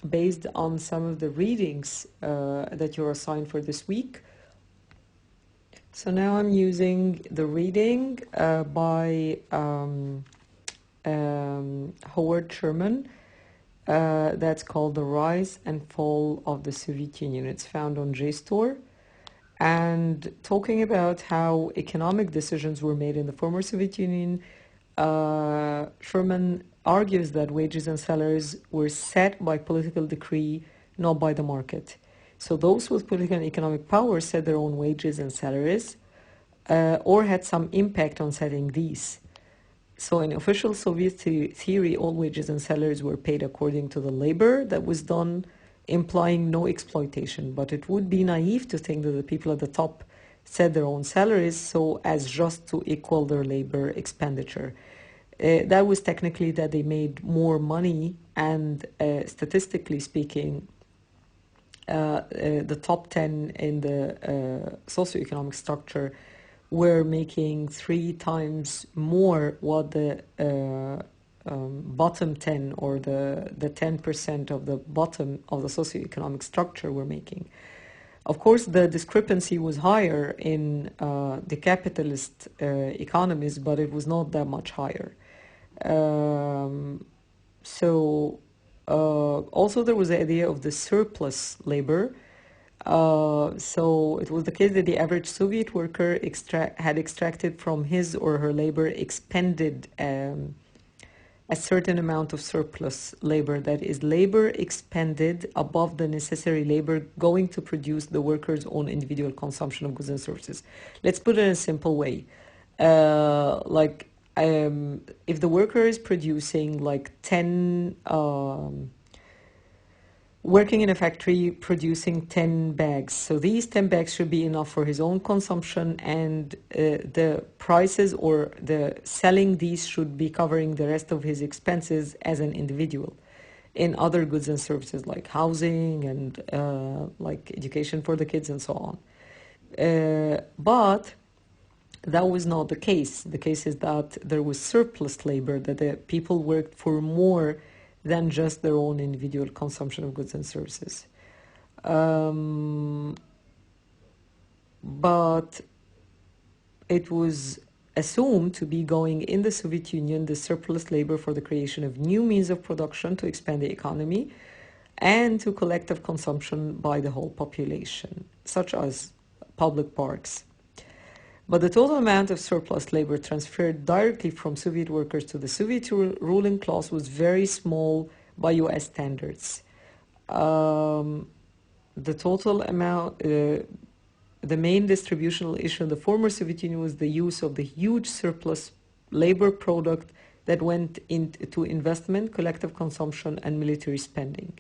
based on some of the readings that you're assigned for this week. So now I'm using the reading by Howard Sherman. That's called The Rise and Fall of the Soviet Union. It's found on JSTOR. And talking about how economic decisions were made in the former Soviet Union, Sherman argues that wages and salaries were set by political decree, not by the market. So those with political and economic power set their own wages and salaries, or had some impact on setting these. So in official Soviet theory, all wages and salaries were paid according to the labor that was done, implying no exploitation. But it would be naive to think that the people at the top set their own salaries so as just to equal their labor expenditure. That was technically that they made more money, and statistically speaking, the top 10 in the socioeconomic structure were making 3 times more what the bottom 10 or the 10% of the bottom of the socioeconomic structure were making. Of course, the discrepancy was higher in the capitalist economies, but it was not that much higher. Also there was the idea of the surplus labor. So it was the case that the average Soviet worker had extracted from his or her labor, expended a certain amount of surplus labor, that is labor expended above the necessary labor going to produce the worker's own individual consumption of goods and services. Let's put it in a simple way. If the worker is producing like 10, working in a factory producing 10 bags, so these 10 bags should be enough for his own consumption, and the prices or the selling these should be covering the rest of his expenses as an individual in other goods and services like housing and like education for the kids and so on. But that was not the case. The case is that there was surplus labor, that the people worked for more than just their own individual consumption of goods and services. But it was assumed to be going in the Soviet Union, the surplus labor for the creation of new means of production to expand the economy and to collective consumption by the whole population, such as public parks. But the total amount of surplus labor transferred directly from Soviet workers to the Soviet ruling class was very small by US standards. The total amount, the main distributional issue in the former Soviet Union was the use of the huge surplus labor product that went into investment, collective consumption, and military spending.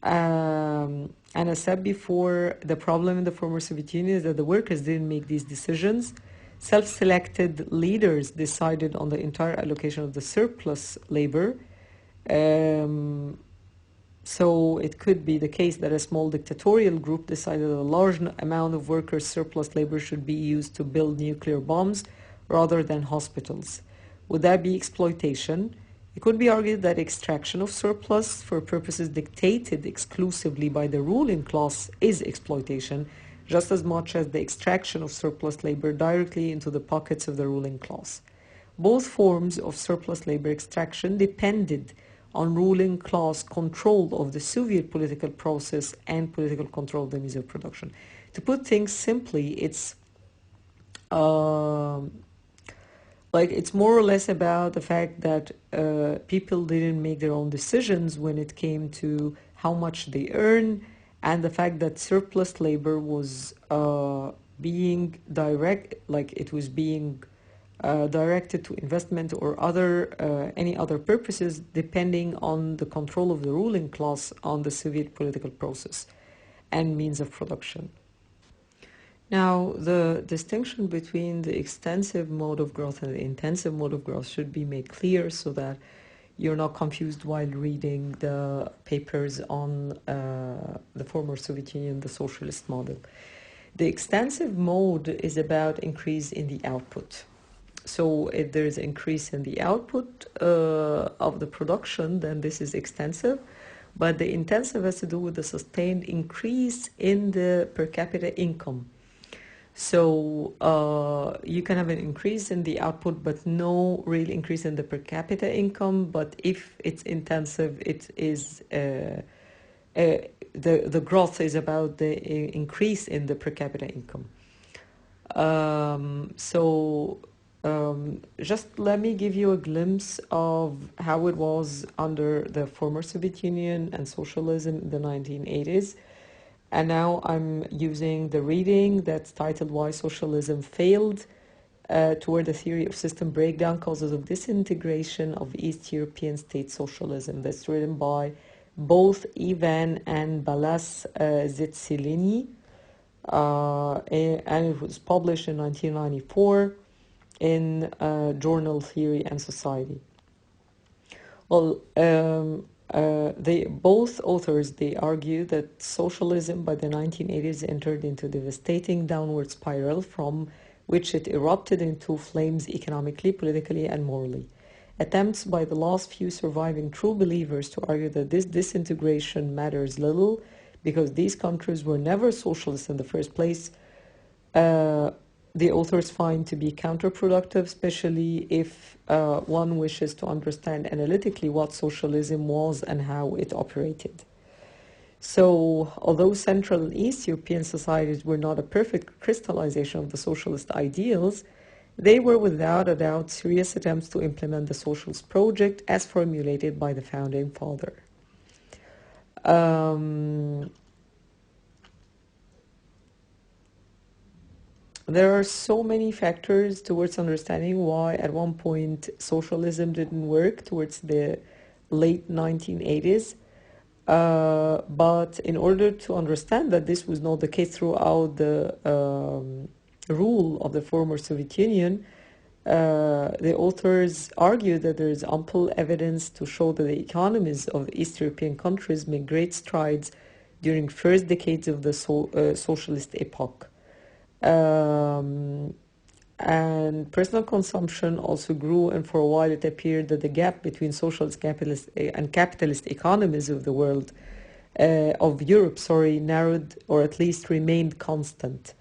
And as said before, the problem in the former Soviet Union is that the workers didn't make these decisions. Self-selected leaders decided on the entire allocation of the surplus labor. So it could be the case that a small dictatorial group decided a large amount of workers' surplus labor should be used to build nuclear bombs rather than hospitals. Would that be exploitation? It could be argued that extraction of surplus for purposes dictated exclusively by the ruling class is exploitation, just as much as the extraction of surplus labor directly into the pockets of the ruling class. Both forms of surplus labor extraction depended on ruling class control of the Soviet political process and political control of the means of production. To put things simply, it's it's more or less about the fact that people didn't make their own decisions when it came to how much they earn, and the fact that surplus labor was being directed to investment or any other purposes, depending on the control of the ruling class on the Soviet political process and means of production. Now, the distinction between the extensive mode of growth and the intensive mode of growth should be made clear so that you're not confused while reading the papers on the former Soviet Union, the socialist model. The extensive mode is about increase in the output. So if there is increase in the output of the production, then this is extensive. But the intensive has to do with the sustained increase in the per capita income. So you can have an increase in the output, but no real increase in the per capita income. But if it's intensive, it is the growth is about the increase in the per capita income. Just let me give you a glimpse of how it was under the former Soviet Union and socialism in the 1980s. And now I'm using the reading that's titled Why Socialism Failed, toward the theory of system breakdown, causes of disintegration of East European state socialism. That's written by both Ivan and Balas Zitsilini. And it was published in 1994 in journal Theory and Society. Well, both authors, they argue that socialism by the 1980s entered into a devastating downward spiral from which it erupted into flames economically, politically, and morally. Attempts by the last few surviving true believers to argue that this disintegration matters little because these countries were never socialist in the first place, the authors find to be counterproductive, especially if one wishes to understand analytically what socialism was and how it operated. So, although Central and East European societies were not a perfect crystallization of the socialist ideals, they were without a doubt serious attempts to implement the socialist project as formulated by the founding father. There are so many factors towards understanding why at one point socialism didn't work towards the late 1980s. But in order to understand that this was not the case throughout the rule of the former Soviet Union, the authors argue that there is ample evidence to show that the economies of East European countries made great strides during first decades of the socialist epoch. And personal consumption also grew, and for a while it appeared that the gap between socialist and capitalist economies of the world, of Europe, narrowed or at least remained constant.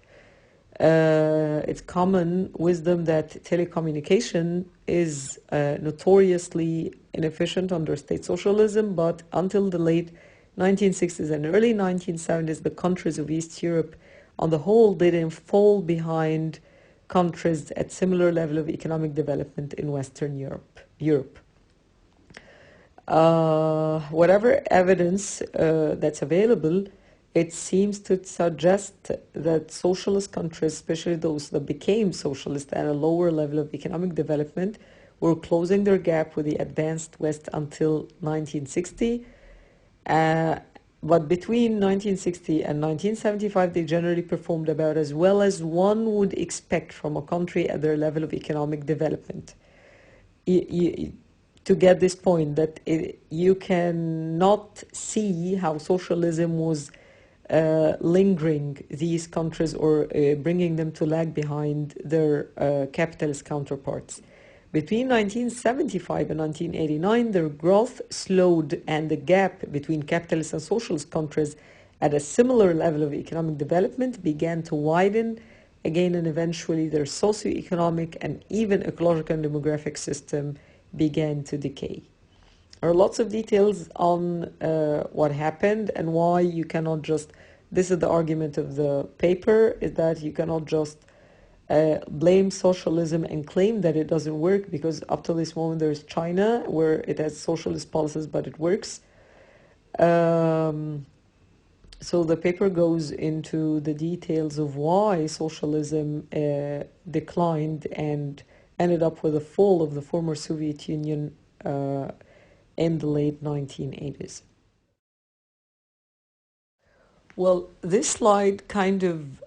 It's common wisdom that telecommunication is notoriously inefficient under state socialism, but until the late 1960s and early 1970s, the countries of East Europe on the whole didn't fall behind countries at similar level of economic development in Western Europe. Whatever evidence that's available, it seems to suggest that socialist countries, especially those that became socialist at a lower level of economic development, were closing their gap with the advanced West until 1960. But between 1960 and 1975, they generally performed about as well as one would expect from a country at their level of economic development. To get this point, that you cannot see how socialism was lingering these countries or bringing them to lag behind their capitalist counterparts. Between 1975 and 1989, their growth slowed, and the gap between capitalist and socialist countries at a similar level of economic development began to widen again, and eventually their socioeconomic and even ecological and demographic system began to decay. There are lots of details on what happened and why you cannot just, this is the argument of the paper, is that you cannot just blame socialism and claim that it doesn't work, because up to this moment there's China where it has socialist policies but it works. So the paper goes into the details of why socialism declined and ended up with the fall of the former Soviet Union in the late 1980s. Well, this slide kind of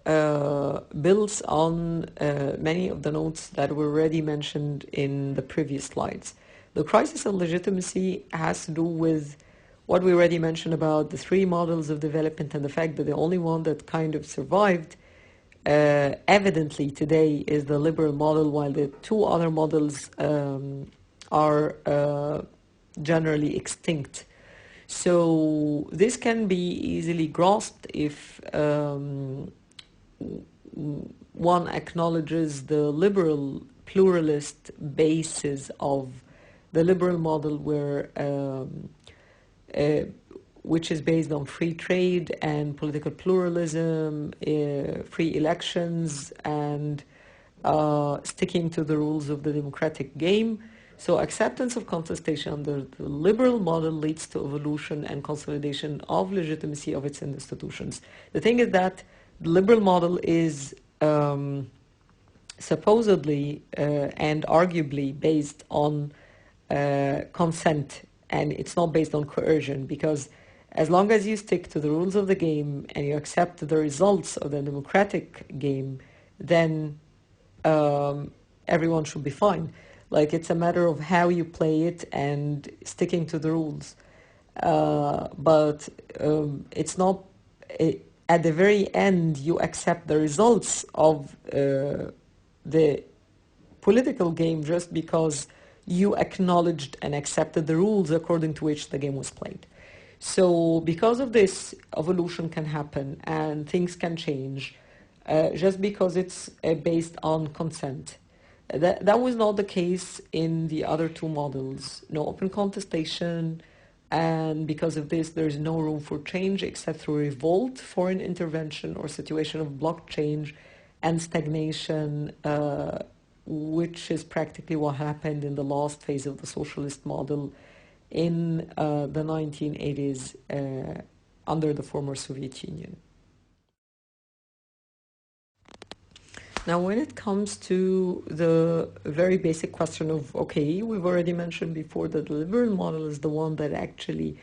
builds on many of the notes that were already mentioned in the previous slides. The crisis of legitimacy has to do with what we already mentioned about the three models of development and the fact that the only one that kind of survived evidently today is the liberal model, while the two other models are generally extinct. So this can be easily grasped if one acknowledges the liberal pluralist basis of the liberal model, where which is based on free trade and political pluralism, free elections, and sticking to the rules of the democratic game. So acceptance of contestation under the liberal model leads to evolution and consolidation of legitimacy of its institutions. The thing is that the liberal model is supposedly and arguably based on consent, and it's not based on coercion, because as long as you stick to the rules of the game and you accept the results of the democratic game, then everyone should be fine. Like, it's a matter of how you play it and sticking to the rules. But it's not, at the very end, you accept the results of the political game just because you acknowledged and accepted the rules according to which the game was played. So because of this, evolution can happen and things can change just because it's based on consent. That was not the case in the other two models. No open contestation, and because of this, there is no room for change except through revolt, foreign intervention, or situation of block change and stagnation, which is practically what happened in the last phase of the socialist model in the 1980s under the former Soviet Union. Now, when it comes to the very basic question of, okay, we've already mentioned before that the liberal model is the one that actually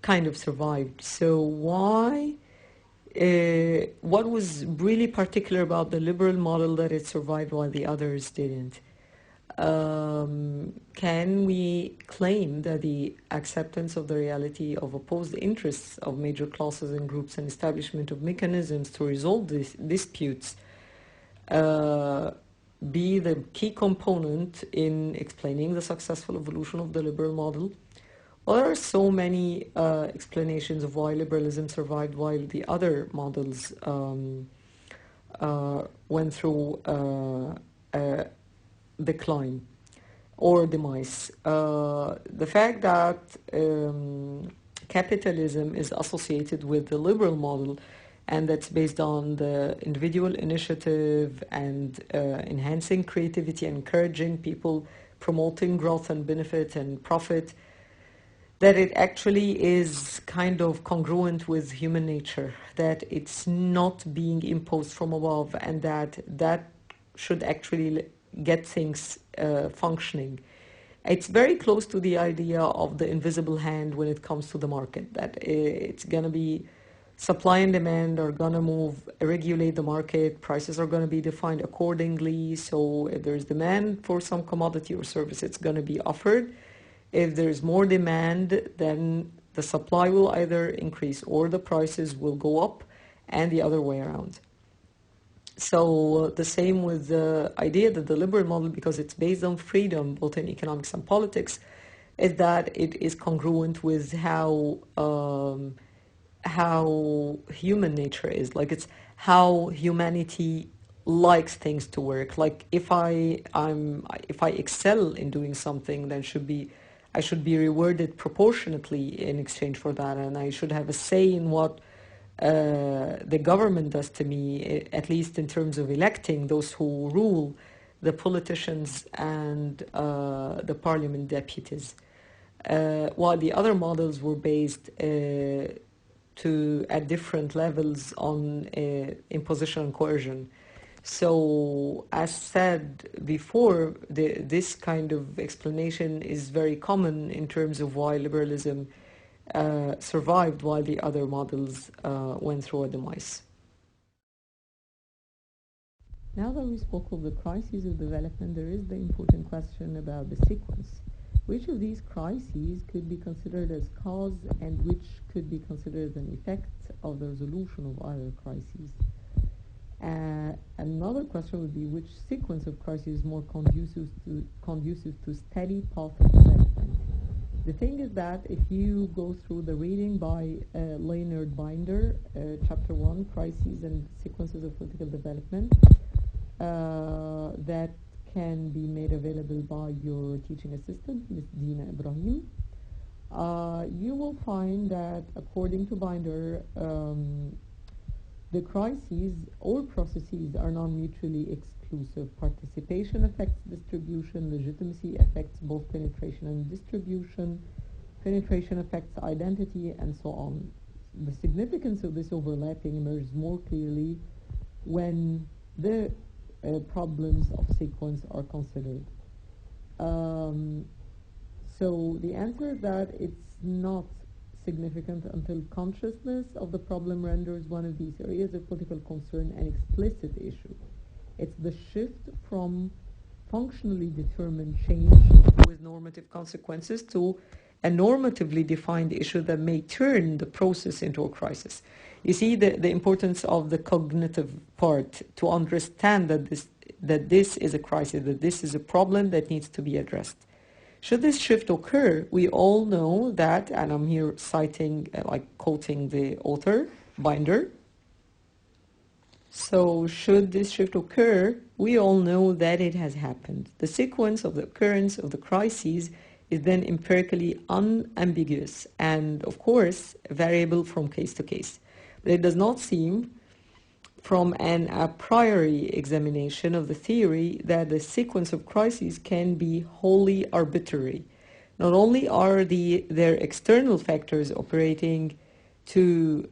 kind of survived. So why, what was really particular about the liberal model that it survived while the others didn't? Can we claim that the acceptance of the reality of opposed interests of major classes and groups and establishment of mechanisms to resolve these disputes be the key component in explaining the successful evolution of the liberal model? Well, there are so many explanations of why liberalism survived while the other models went through decline or demise. The fact that capitalism is associated with the liberal model, and that's based on the individual initiative and enhancing creativity, encouraging people, promoting growth and benefit and profit, that it actually is kind of congruent with human nature, that it's not being imposed from above, and that should actually get things functioning. It's very close to the idea of the invisible hand when it comes to the market, that it's going to be supply and demand are going to regulate the market, prices are going to be defined accordingly. So if there's demand for some commodity or service, it's going to be offered. If there's more demand, then the supply will either increase or the prices will go up, and the other way around. So the same with the idea that the liberal model, because it's based on freedom, both in economics and politics, is that it is congruent with how human nature is. Like, it's how humanity likes things to work. Like, if I excel in doing something, then I should be rewarded proportionately in exchange for that, and I should have a say in what the government does to me, at least in terms of electing those who rule, the politicians and the parliament deputies. While the other models were based at different levels on imposition and coercion. So, as said before, this kind of explanation is very common in terms of why liberalism survived while the other models went through a demise. Now that we spoke of the crises of development, there is the important question about the sequence. Which of these crises could be considered as cause and which could be considered an effect of the resolution of other crises? Another question would be which sequence of crises is more conducive to steady path of development. The thing is that if you go through the reading by Leonard Binder, Chapter 1, Crises and Sequences of Political Development, that can be made available by your teaching assistant, Ms. Dina Ibrahim. you will find that according to Binder, the crises or processes are non-mutually exclusive. Participation affects distribution, legitimacy affects both penetration and distribution, penetration affects identity, and so on. The significance of this overlapping emerges more clearly when the problems of sequence are considered. Um, so the answer is that it's not significant until consciousness of the problem renders one of these areas of political concern an explicit issue. It's the shift from functionally determined change with normative consequences to a normatively defined issue that may turn the process into a crisis. You see the importance of the cognitive part to understand that this is a crisis, that this is a problem that needs to be addressed. Should this shift occur, we all know that, and I'm here citing, quoting the author, Binder. So should this shift occur, we all know that it has happened. The sequence of the occurrence of the crises is then empirically unambiguous and, of course, variable from case to case. But it does not seem from an a priori examination of the theory that the sequence of crises can be wholly arbitrary. Not only are their external factors operating to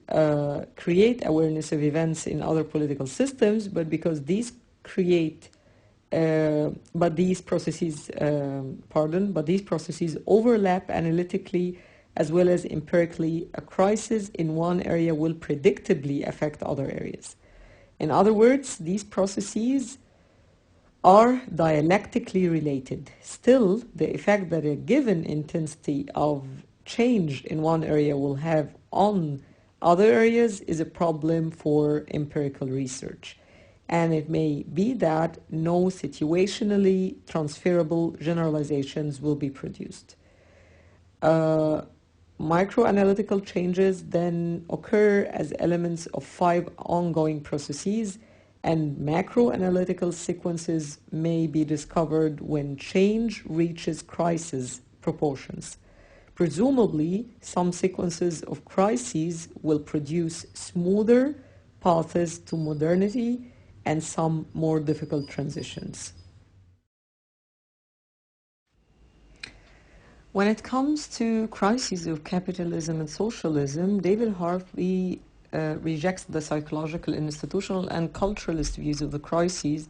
create awareness of events in other political systems, but because these create, but these processes overlap analytically as well as empirically. A crisis in one area will predictably affect other areas. In other words, these processes are dialectically related. Still, the effect that a given intensity of change in one area will have on other areas is a problem for empirical research. And it may be that no situationally transferable generalizations will be produced. Microanalytical changes then occur as elements of 5 ongoing processes, and macroanalytical sequences may be discovered when change reaches crisis proportions. Presumably, some sequences of crises will produce smoother paths to modernity and some more difficult transitions. When it comes to crises of capitalism and socialism, David Harvey rejects the psychological, institutional, and culturalist views of the crises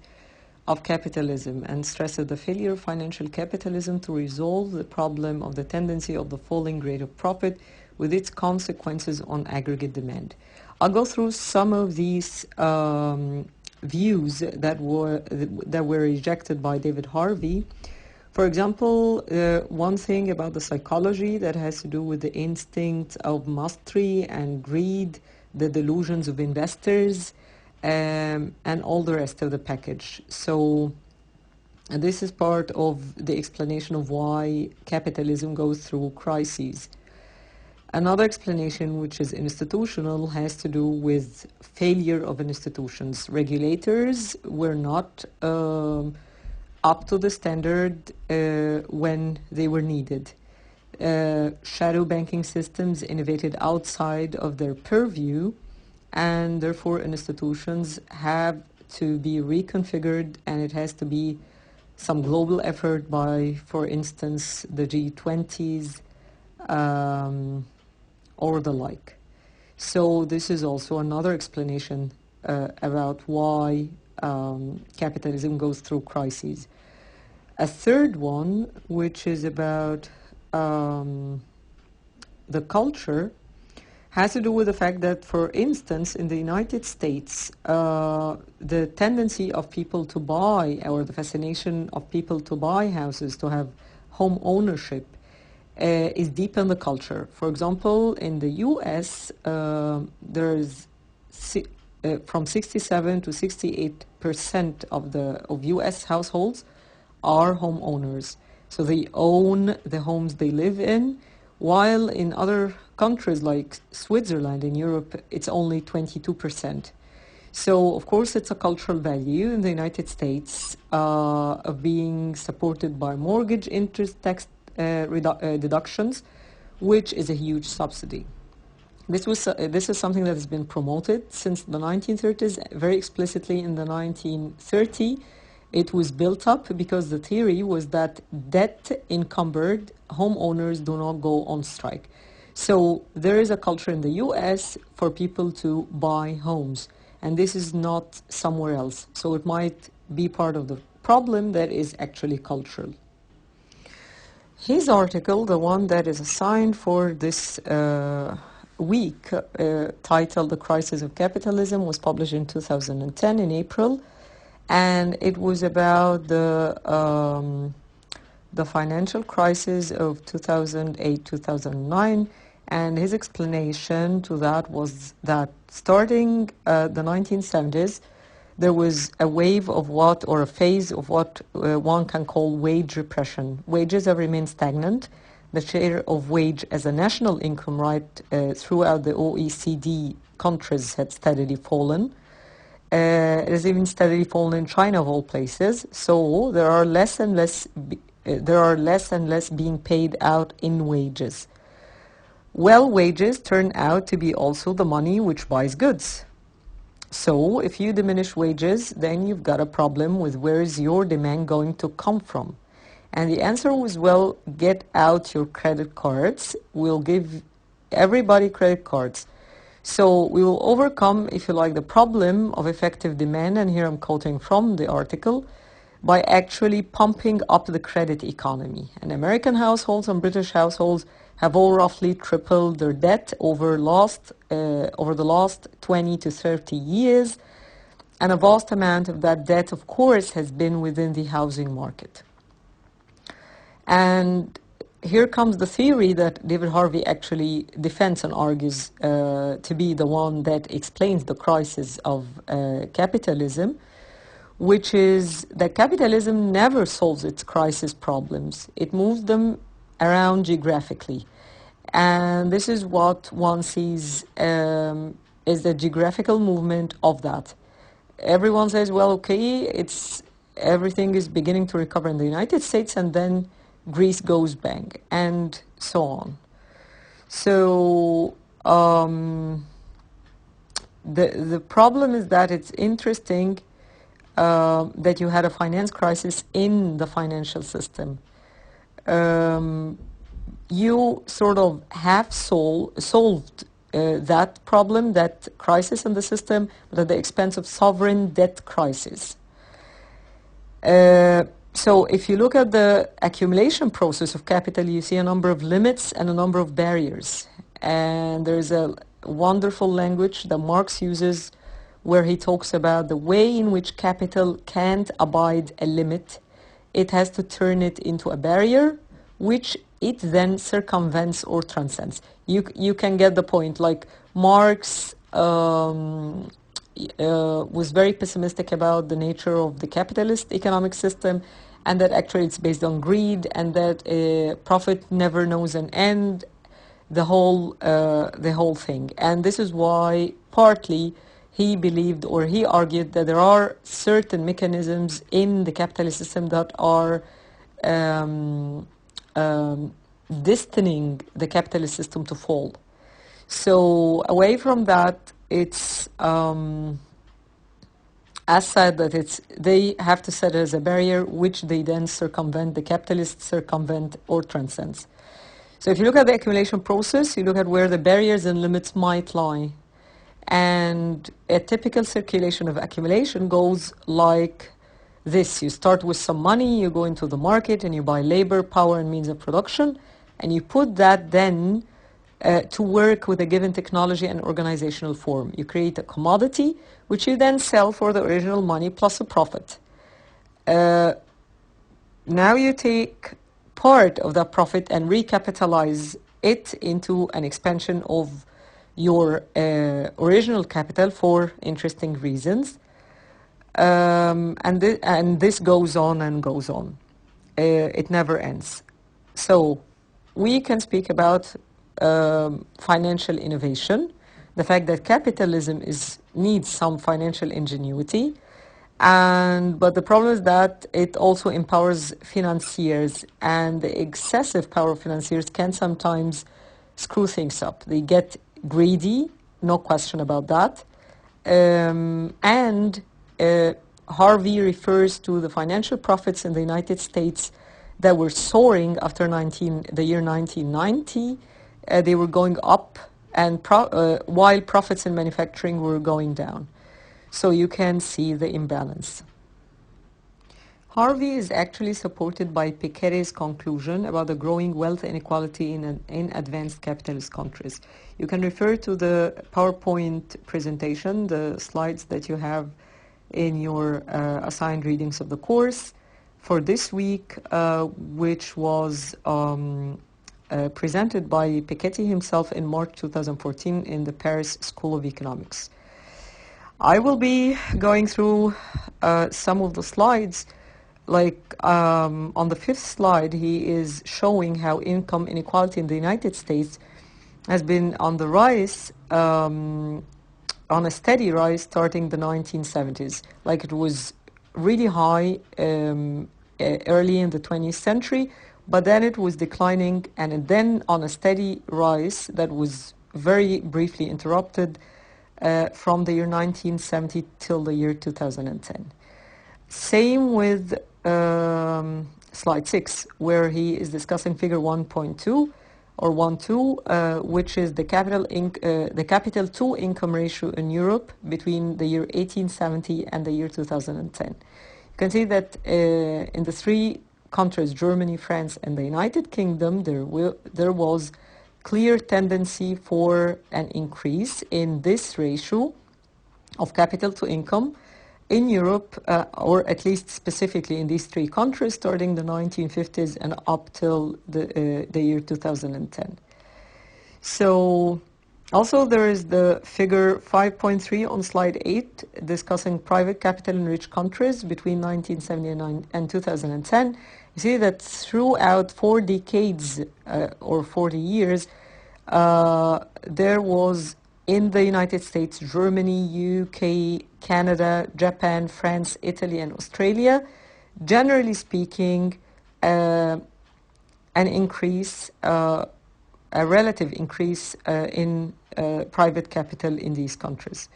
of capitalism and stresses the failure of financial capitalism to resolve the problem of the tendency of the falling rate of profit with its consequences on aggregate demand. I'll go through some of these views that were rejected by David Harvey. For example, one thing about the psychology that has to do with the instinct of mastery and greed, the delusions of investors, and all the rest of the package. So this is part of the explanation of why capitalism goes through crises. Another explanation, which is institutional, has to do with failure of institutions. Regulators were not up to the standard when they were needed. Shadow banking systems innovated outside of their purview, and therefore institutions have to be reconfigured, and it has to be some global effort by, for instance, the G20s or the like. So this is also another explanation about why capitalism goes through crises. A third one, which is about the culture, has to do with the fact that, for instance, in the United States, the tendency of people to buy, or the fascination of people to buy houses, to have home ownership, is deep in the culture. For example, in the U.S., there's from 67 to 68% of U.S. households are homeowners. So they own the homes they live in, while in other countries like Switzerland in Europe, it's only 22%. So, of course, it's a cultural value in the United States of being supported by mortgage interest tax deductions, which is a huge subsidy. This is something that has been promoted since the 1930s, very explicitly in the 1930. It was built up because the theory was that debt encumbered homeowners do not go on strike. So there is a culture in the US for people to buy homes, and this is not somewhere else. So it might be part of the problem that is actually cultural. His article, the one that is assigned for this week, titled The Crisis of Capitalism, was published in 2010 in April, and it was about the financial crisis of 2008-2009, and his explanation to that was that starting the 1970s, there was a wave of what, or a phase of what one can call wage repression. Wages have remained stagnant. The share of wage as a national income right throughout the OECD countries had steadily fallen. It has even steadily fallen in China, of all places. So there are less and less being paid out in wages. Well, wages turn out to be also the money which buys goods. So if you diminish wages, then you've got a problem with where is your demand going to come from. And the answer was, well, get out your credit cards. We'll give everybody credit cards. So we will overcome, if you like, the problem of effective demand, and here I'm quoting from the article, by actually pumping up the credit economy. And American households and British households have all roughly tripled their debt over the last 20 to 30 years, and a vast amount of that debt, of course, has been within the housing market. And here comes the theory that David Harvey actually defends and argues to be the one that explains the crisis of capitalism, which is that capitalism never solves its crisis problems. It moves them around geographically. And this is what one sees is the geographical movement of that. Everyone says, well, okay, everything is beginning to recover in the United States, and then Greece goes bang, and so on. So the problem is that it's interesting that you had a finance crisis in the financial system. You sort of have solved that problem, that crisis in the system, but at the expense of sovereign debt crisis. So if you look at the accumulation process of capital, you see a number of limits and a number of barriers. And there's a wonderful language that Marx uses where he talks about the way in which capital can't abide a limit. It has to turn it into a barrier, which it then circumvents or transcends. You can get the point. Like Marx was very pessimistic about the nature of the capitalist economic system, and that actually it's based on greed, and that profit never knows an end, the whole thing. And this is why partly he believed, or he argued, that there are certain mechanisms in the capitalist system that are destining the capitalist system to fall. So away from that, it's as said that they have to set it as a barrier which they then circumvent, the capitalists circumvent or transcends. So if you look at the accumulation process, you look at where the barriers and limits might lie. And a typical circulation of accumulation goes like this. You start with some money, you go into the market and you buy labor, power and means of production, and you put that then to work with a given technology and organizational form. You create a commodity which you then sell for the original money plus a profit. Now you take part of that profit and recapitalize it into an expansion of your original capital for interesting reasons. And this goes on and goes on. It never ends. So we can speak about financial innovation, the fact that capitalism needs some financial ingenuity, but the problem is that it also empowers financiers, and the excessive power of financiers can sometimes screw things up. They get greedy, no question about that. And Harvey refers to the financial profits in the United States that were soaring after the year 1990. They were going up, and while profits in manufacturing were going down. So you can see the imbalance. Harvey is actually supported by Piketty's conclusion about the growing wealth inequality in advanced capitalist countries. You can refer to the PowerPoint presentation, the slides that you have in your assigned readings of the course for this week, which was presented by Piketty himself in March 2014 in the Paris School of Economics. I will be going through some of the slides. Like on the 5th slide, he is showing how income inequality in the United States has been on the rise, on a steady rise starting the 1970s. Like it was really high early in the 20th century, but then it was declining, and then on a steady rise that was very briefly interrupted from the year 1970 till the year 2010. Same with slide 6, where he is discussing figure 1.2 or 1.2, which is the capital to income ratio in Europe between the year 1870 and the year 2010. You can see that in the three countries, Germany, France, and the United Kingdom, there was clear tendency for an increase in this ratio of capital to income in Europe, or at least specifically in these three countries, starting the 1950s and up till the year 2010. So also there is the figure 5.3 on slide 8, discussing private capital in rich countries between 1979 and 2010. You see that throughout 4 decades or 40 years, there was in the United States, Germany, UK, Canada, Japan, France, Italy, and Australia, generally speaking, an increase, a relative increase in private capital in these countries.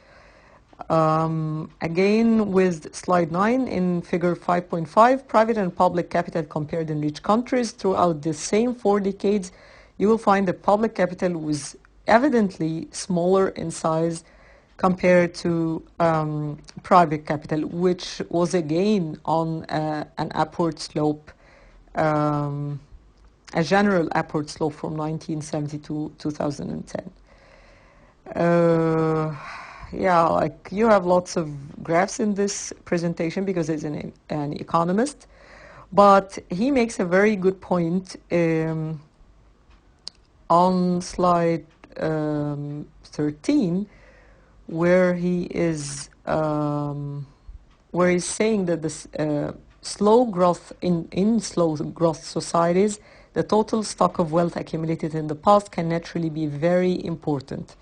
Again, with slide 9 in figure 5.5, private and public capital compared in rich countries throughout the same 4 decades, you will find that public capital was evidently smaller in size compared to private capital, which was again on an upward slope, a general upward slope from 1970 to 2010. Yeah, like you have lots of graphs in this presentation because he's an economist, but he makes a very good point on slide 13, where he is saying that this slow growth in slow growth societies, the total stock of wealth accumulated in the past can naturally be very important,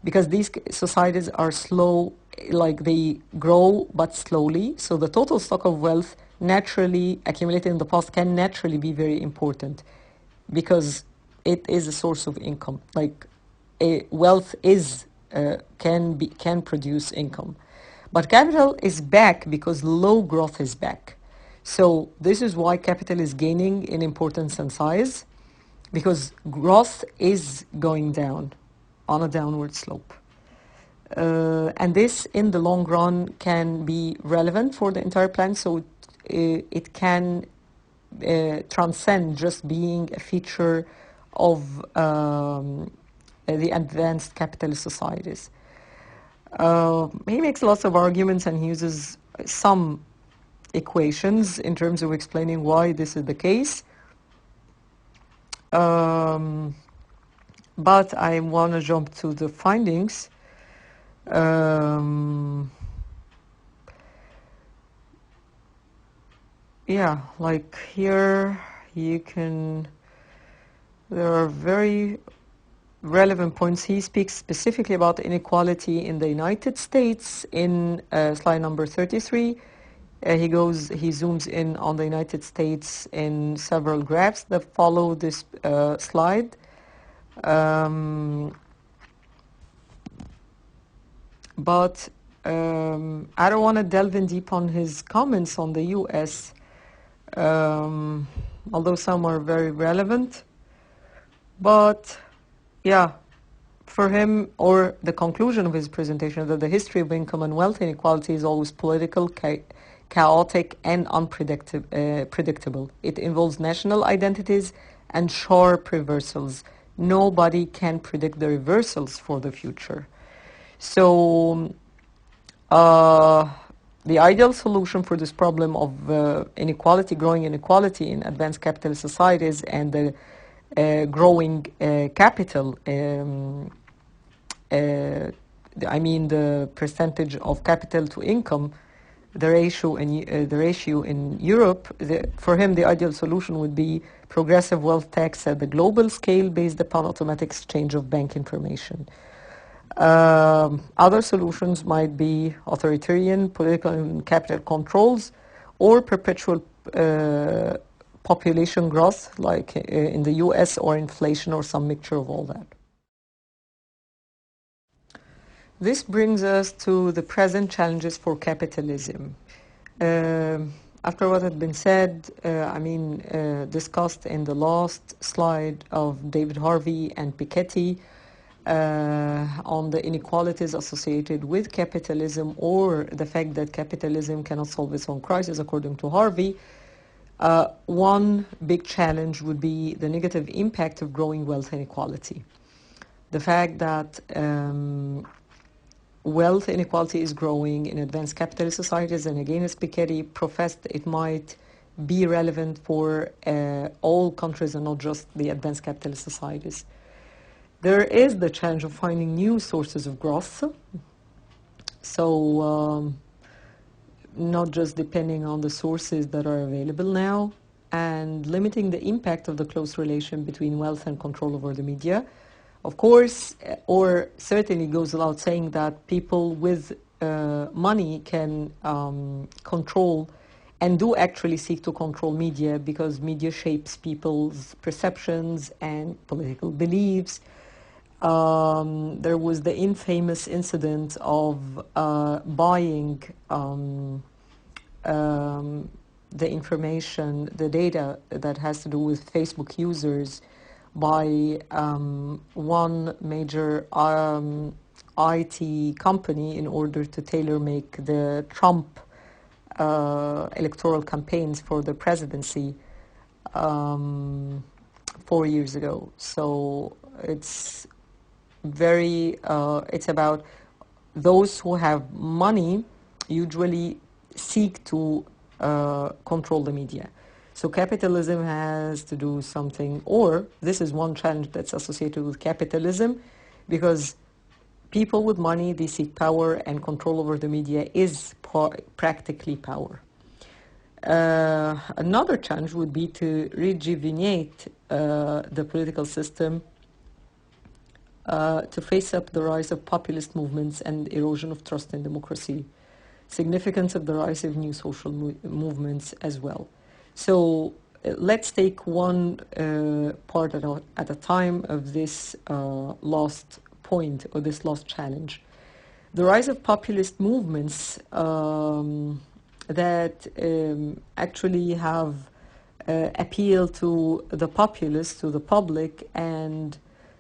because these societies are slow, like they grow but slowly. So the total stock of wealth naturally accumulated in the past can naturally be very important, because it is a source of income. Like wealth is can produce income, but capital is back because low growth is back. So this is why capital is gaining in importance and size, because growth is going down on a downward slope. And this, in the long run, can be relevant for the entire plan, so it can transcend just being a feature of the advanced capitalist societies. He makes lots of arguments and he uses some equations in terms of explaining why this is the case. But I want to jump to the findings. Yeah, like here you can, there are very relevant points. He speaks specifically about inequality in the United States in slide number 33. He zooms in on the United States in several graphs that follow this slide. Um, but I don't want to delve in deep on his comments on the U.S., although some are very relevant. But yeah, for him, or the conclusion of his presentation, that the history of income and wealth inequality is always political, chaotic, and predictable. It involves national identities and sharp reversals. Nobody can predict the reversals for the future. So the ideal solution for this problem of inequality, growing inequality in advanced capitalist societies, and the growing capital, I mean the percentage of capital to income, the ratio in Europe, for him the ideal solution would be progressive wealth tax at the global scale based upon automatic exchange of bank information. Other solutions might be authoritarian political and capital controls, or perpetual population growth like in the US, or inflation, or some mixture of all that. This brings us to the present challenges for capitalism. After what had been said, discussed in the last slide of David Harvey and Piketty, on the inequalities associated with capitalism, or the fact that capitalism cannot solve its own crisis, according to Harvey, one big challenge would be the negative impact of growing wealth inequality. The fact that wealth inequality is growing in advanced capitalist societies, and again, as Piketty professed, it might be relevant for all countries and not just the advanced capitalist societies. There is the challenge of finding new sources of growth, so not just depending on the sources that are available now, and limiting the impact of the close relation between wealth and control over the media. Of course, or certainly goes without saying that people with money can control and do actually seek to control media, because media shapes people's perceptions and political beliefs. There was the infamous incident of buying the information, the data that has to do with Facebook users by one major IT company in order to tailor-make the Trump electoral campaigns for the presidency 4 years ago. So it's it's about those who have money usually seek to control the media. So capitalism has to do something, or this is one challenge that's associated with capitalism, because people with money, they seek power, and control over the media is practically power. Another challenge would be to rejuvenate the political system to face up the rise of populist movements and erosion of trust in democracy, significance of the rise of new social movements as well. So let's take one part at a time of this last point, or this last challenge. The rise of populist movements that actually have appealed to the populace, to the public, and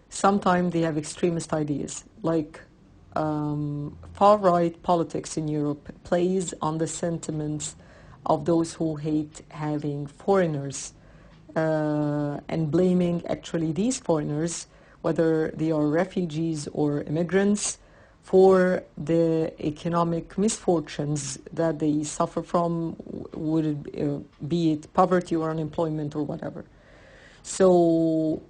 sometimes they have extremist ideas, like far-right politics in Europe plays on the sentiments of those who hate having foreigners and blaming actually these foreigners, whether they are refugees or immigrants, for the economic misfortunes that they suffer from, would it, be it poverty or unemployment or whatever. So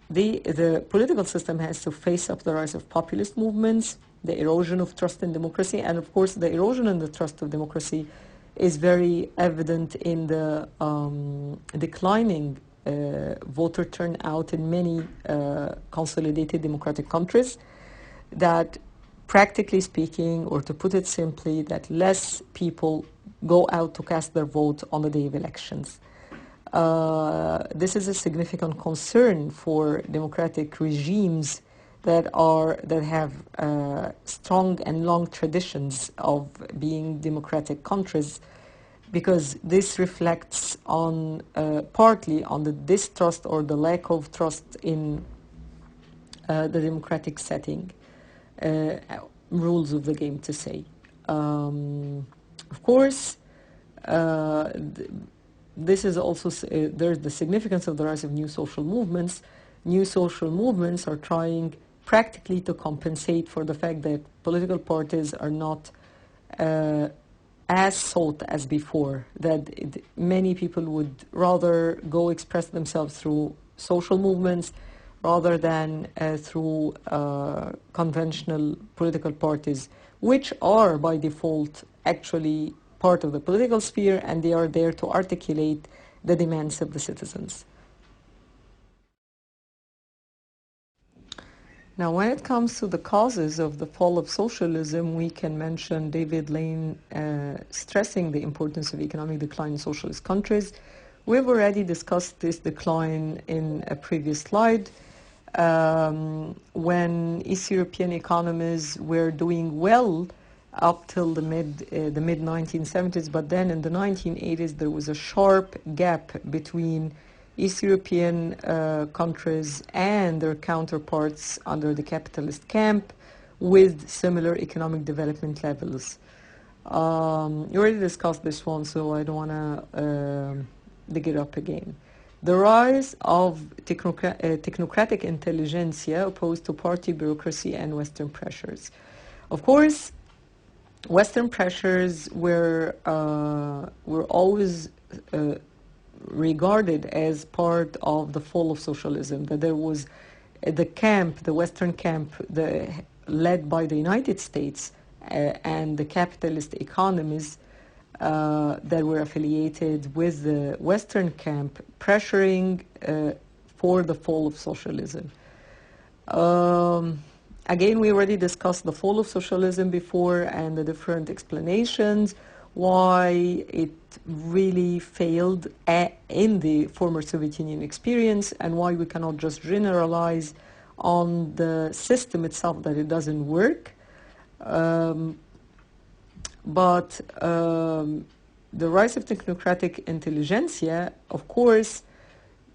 the political system has to face up the rise of populist movements, the erosion of trust in democracy, and of course the erosion in the trust of democracy is very evident in the declining voter turnout in many consolidated democratic countries, that practically speaking, or to put it simply, that less people go out to cast their vote on the day of elections. This is a significant concern for democratic regimes that have strong and long traditions of being democratic countries, because this reflects on partly on the distrust or the lack of trust in the democratic setting, rules of the game, to say. Of course, this is also, there's the significance of the rise of new social movements. New social movements are trying practically to compensate for the fact that political parties are not as sought as before, that many people would rather go express themselves through social movements rather than through conventional political parties, which are by default actually part of the political sphere, and they are there to articulate the demands of the citizens. Now, when it comes to the causes of the fall of socialism, we can mention David Lane stressing the importance of economic decline in socialist countries. We've already discussed this decline in a previous slide. When East European economies were doing well up till the mid 1970s, but then in the 1980s there was a sharp gap between East European countries and their counterparts under the capitalist camp with similar economic development levels. You already discussed this one, so I don't want to dig it up again. The rise of technocratic intelligentsia opposed to party bureaucracy and Western pressures. Of course, Western pressures were always regarded as part of the fall of socialism, that there was the camp, the Western camp, led by the United States and the capitalist economies that were affiliated with the Western camp, pressuring for the fall of socialism. Again, we already discussed the fall of socialism before and the different explanations why it really failed in the former Soviet Union experience, and why we cannot just generalize on the system itself that it doesn't work. But the rise of technocratic intelligentsia, of course,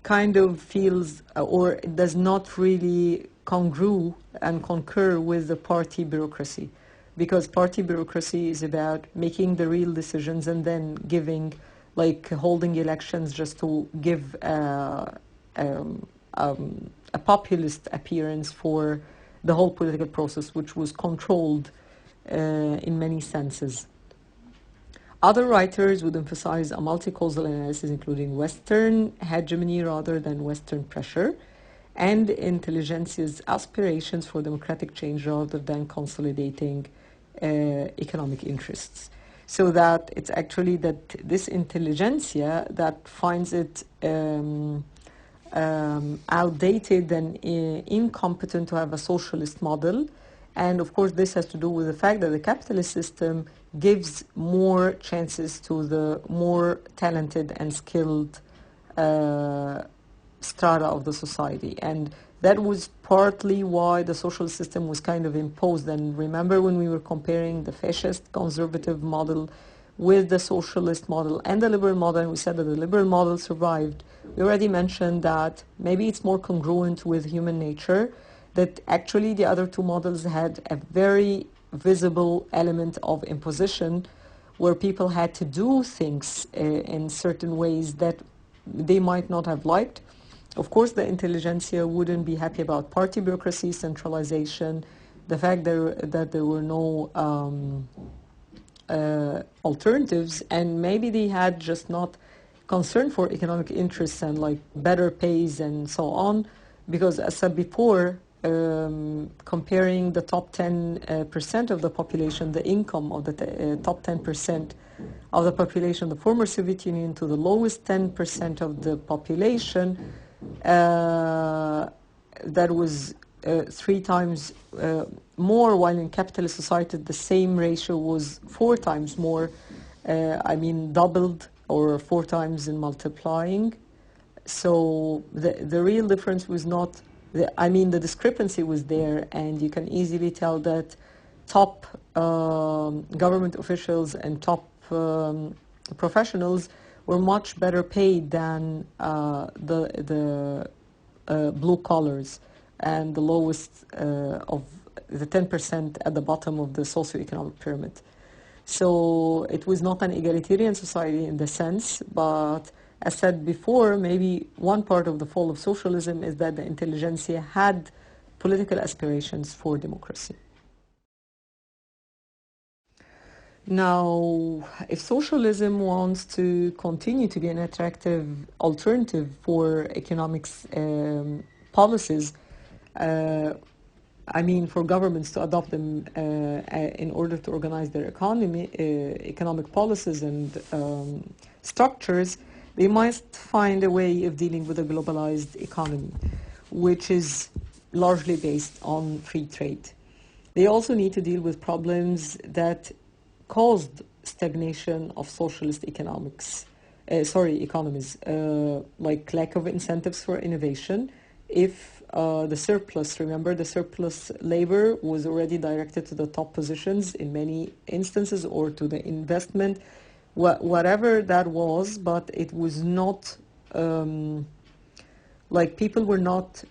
kind of feels or does not really congrue and concur with the party bureaucracy, because party bureaucracy is about making the real decisions and then giving, like holding elections just to give a populist appearance for the whole political process, which was controlled in many senses. Other writers would emphasize a multi-causal analysis, including Western hegemony rather than Western pressure, and intelligentsia's aspirations for democratic change rather than consolidating economic interests. So that it's actually that this intelligentsia that finds it outdated and incompetent to have a socialist model. And of course, this has to do with the fact that the capitalist system gives more chances to the more talented and skilled strata of the society. And that was partly why the social system was kind of imposed. And remember when we were comparing the fascist conservative model with the socialist model and the liberal model, and we said that the liberal model survived. We already mentioned that maybe it's more congruent with human nature, that actually the other two models had a very visible element of imposition, where people had to do things in certain ways that they might not have liked. Of course, the intelligentsia wouldn't be happy about party bureaucracy, centralization, the fact that there were no alternatives, and maybe they had just not concern for economic interests and like better pays and so on, because as said before, comparing the top 10% of the population, the income of the top 10% of the population, the former Soviet Union, to the lowest 10% of the population, that was 3 times more, while in capitalist society the same ratio was 4 times more, doubled or 4 times in multiplying So the real difference was not, I mean, the discrepancy was there, and you can easily tell that top government officials and top professionals were much better paid than the blue collars and the lowest of the 10% at the bottom of the socioeconomic pyramid. So it was not an egalitarian society in the sense, but as said before, maybe one part of the fall of socialism is that the intelligentsia had political aspirations for democracy. Now, if socialism wants to continue to be an attractive alternative for economics policies, I mean, for governments to adopt them in order to organize their economy, economic policies and structures, they must find a way of dealing with a globalized economy, which is largely based on free trade. They also need to deal with problems that caused stagnation of socialist economies, like lack of incentives for innovation. If the surplus, remember, the surplus labor was already directed to the top positions in many instances, or to the investment, whatever that was, but it was not, like people were not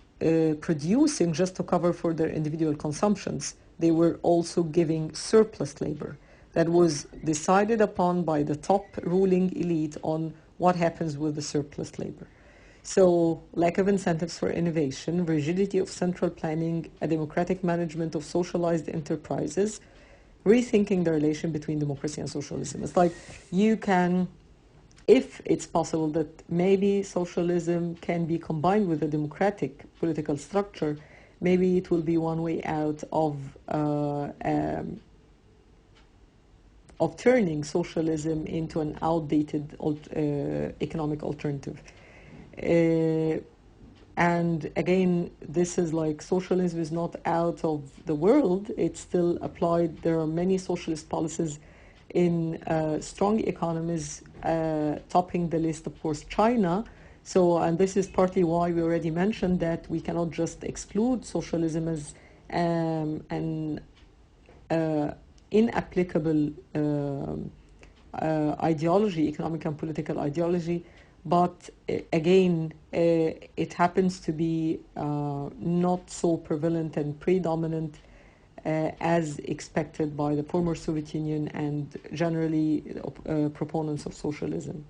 producing just to cover for their individual consumptions. They were also giving surplus labor that was decided upon by the top ruling elite on what happens with the surplus labor. So, lack of incentives for innovation, rigidity of central planning, a democratic management of socialized enterprises, rethinking the relation between democracy and socialism. It's like you can, if it's possible that maybe socialism can be combined with a democratic political structure, maybe it will be one way out of turning socialism into an outdated economic alternative. And again, this is like socialism is not out of the world, it's still applied. There are many socialist policies in strong economies, topping the list, of course, China. So, and this is partly why we already mentioned that we cannot just exclude socialism as an inapplicable ideology, economic and political ideology, but again, it happens to be not so prevalent and predominant as expected by the former Soviet Union and generally proponents of socialism.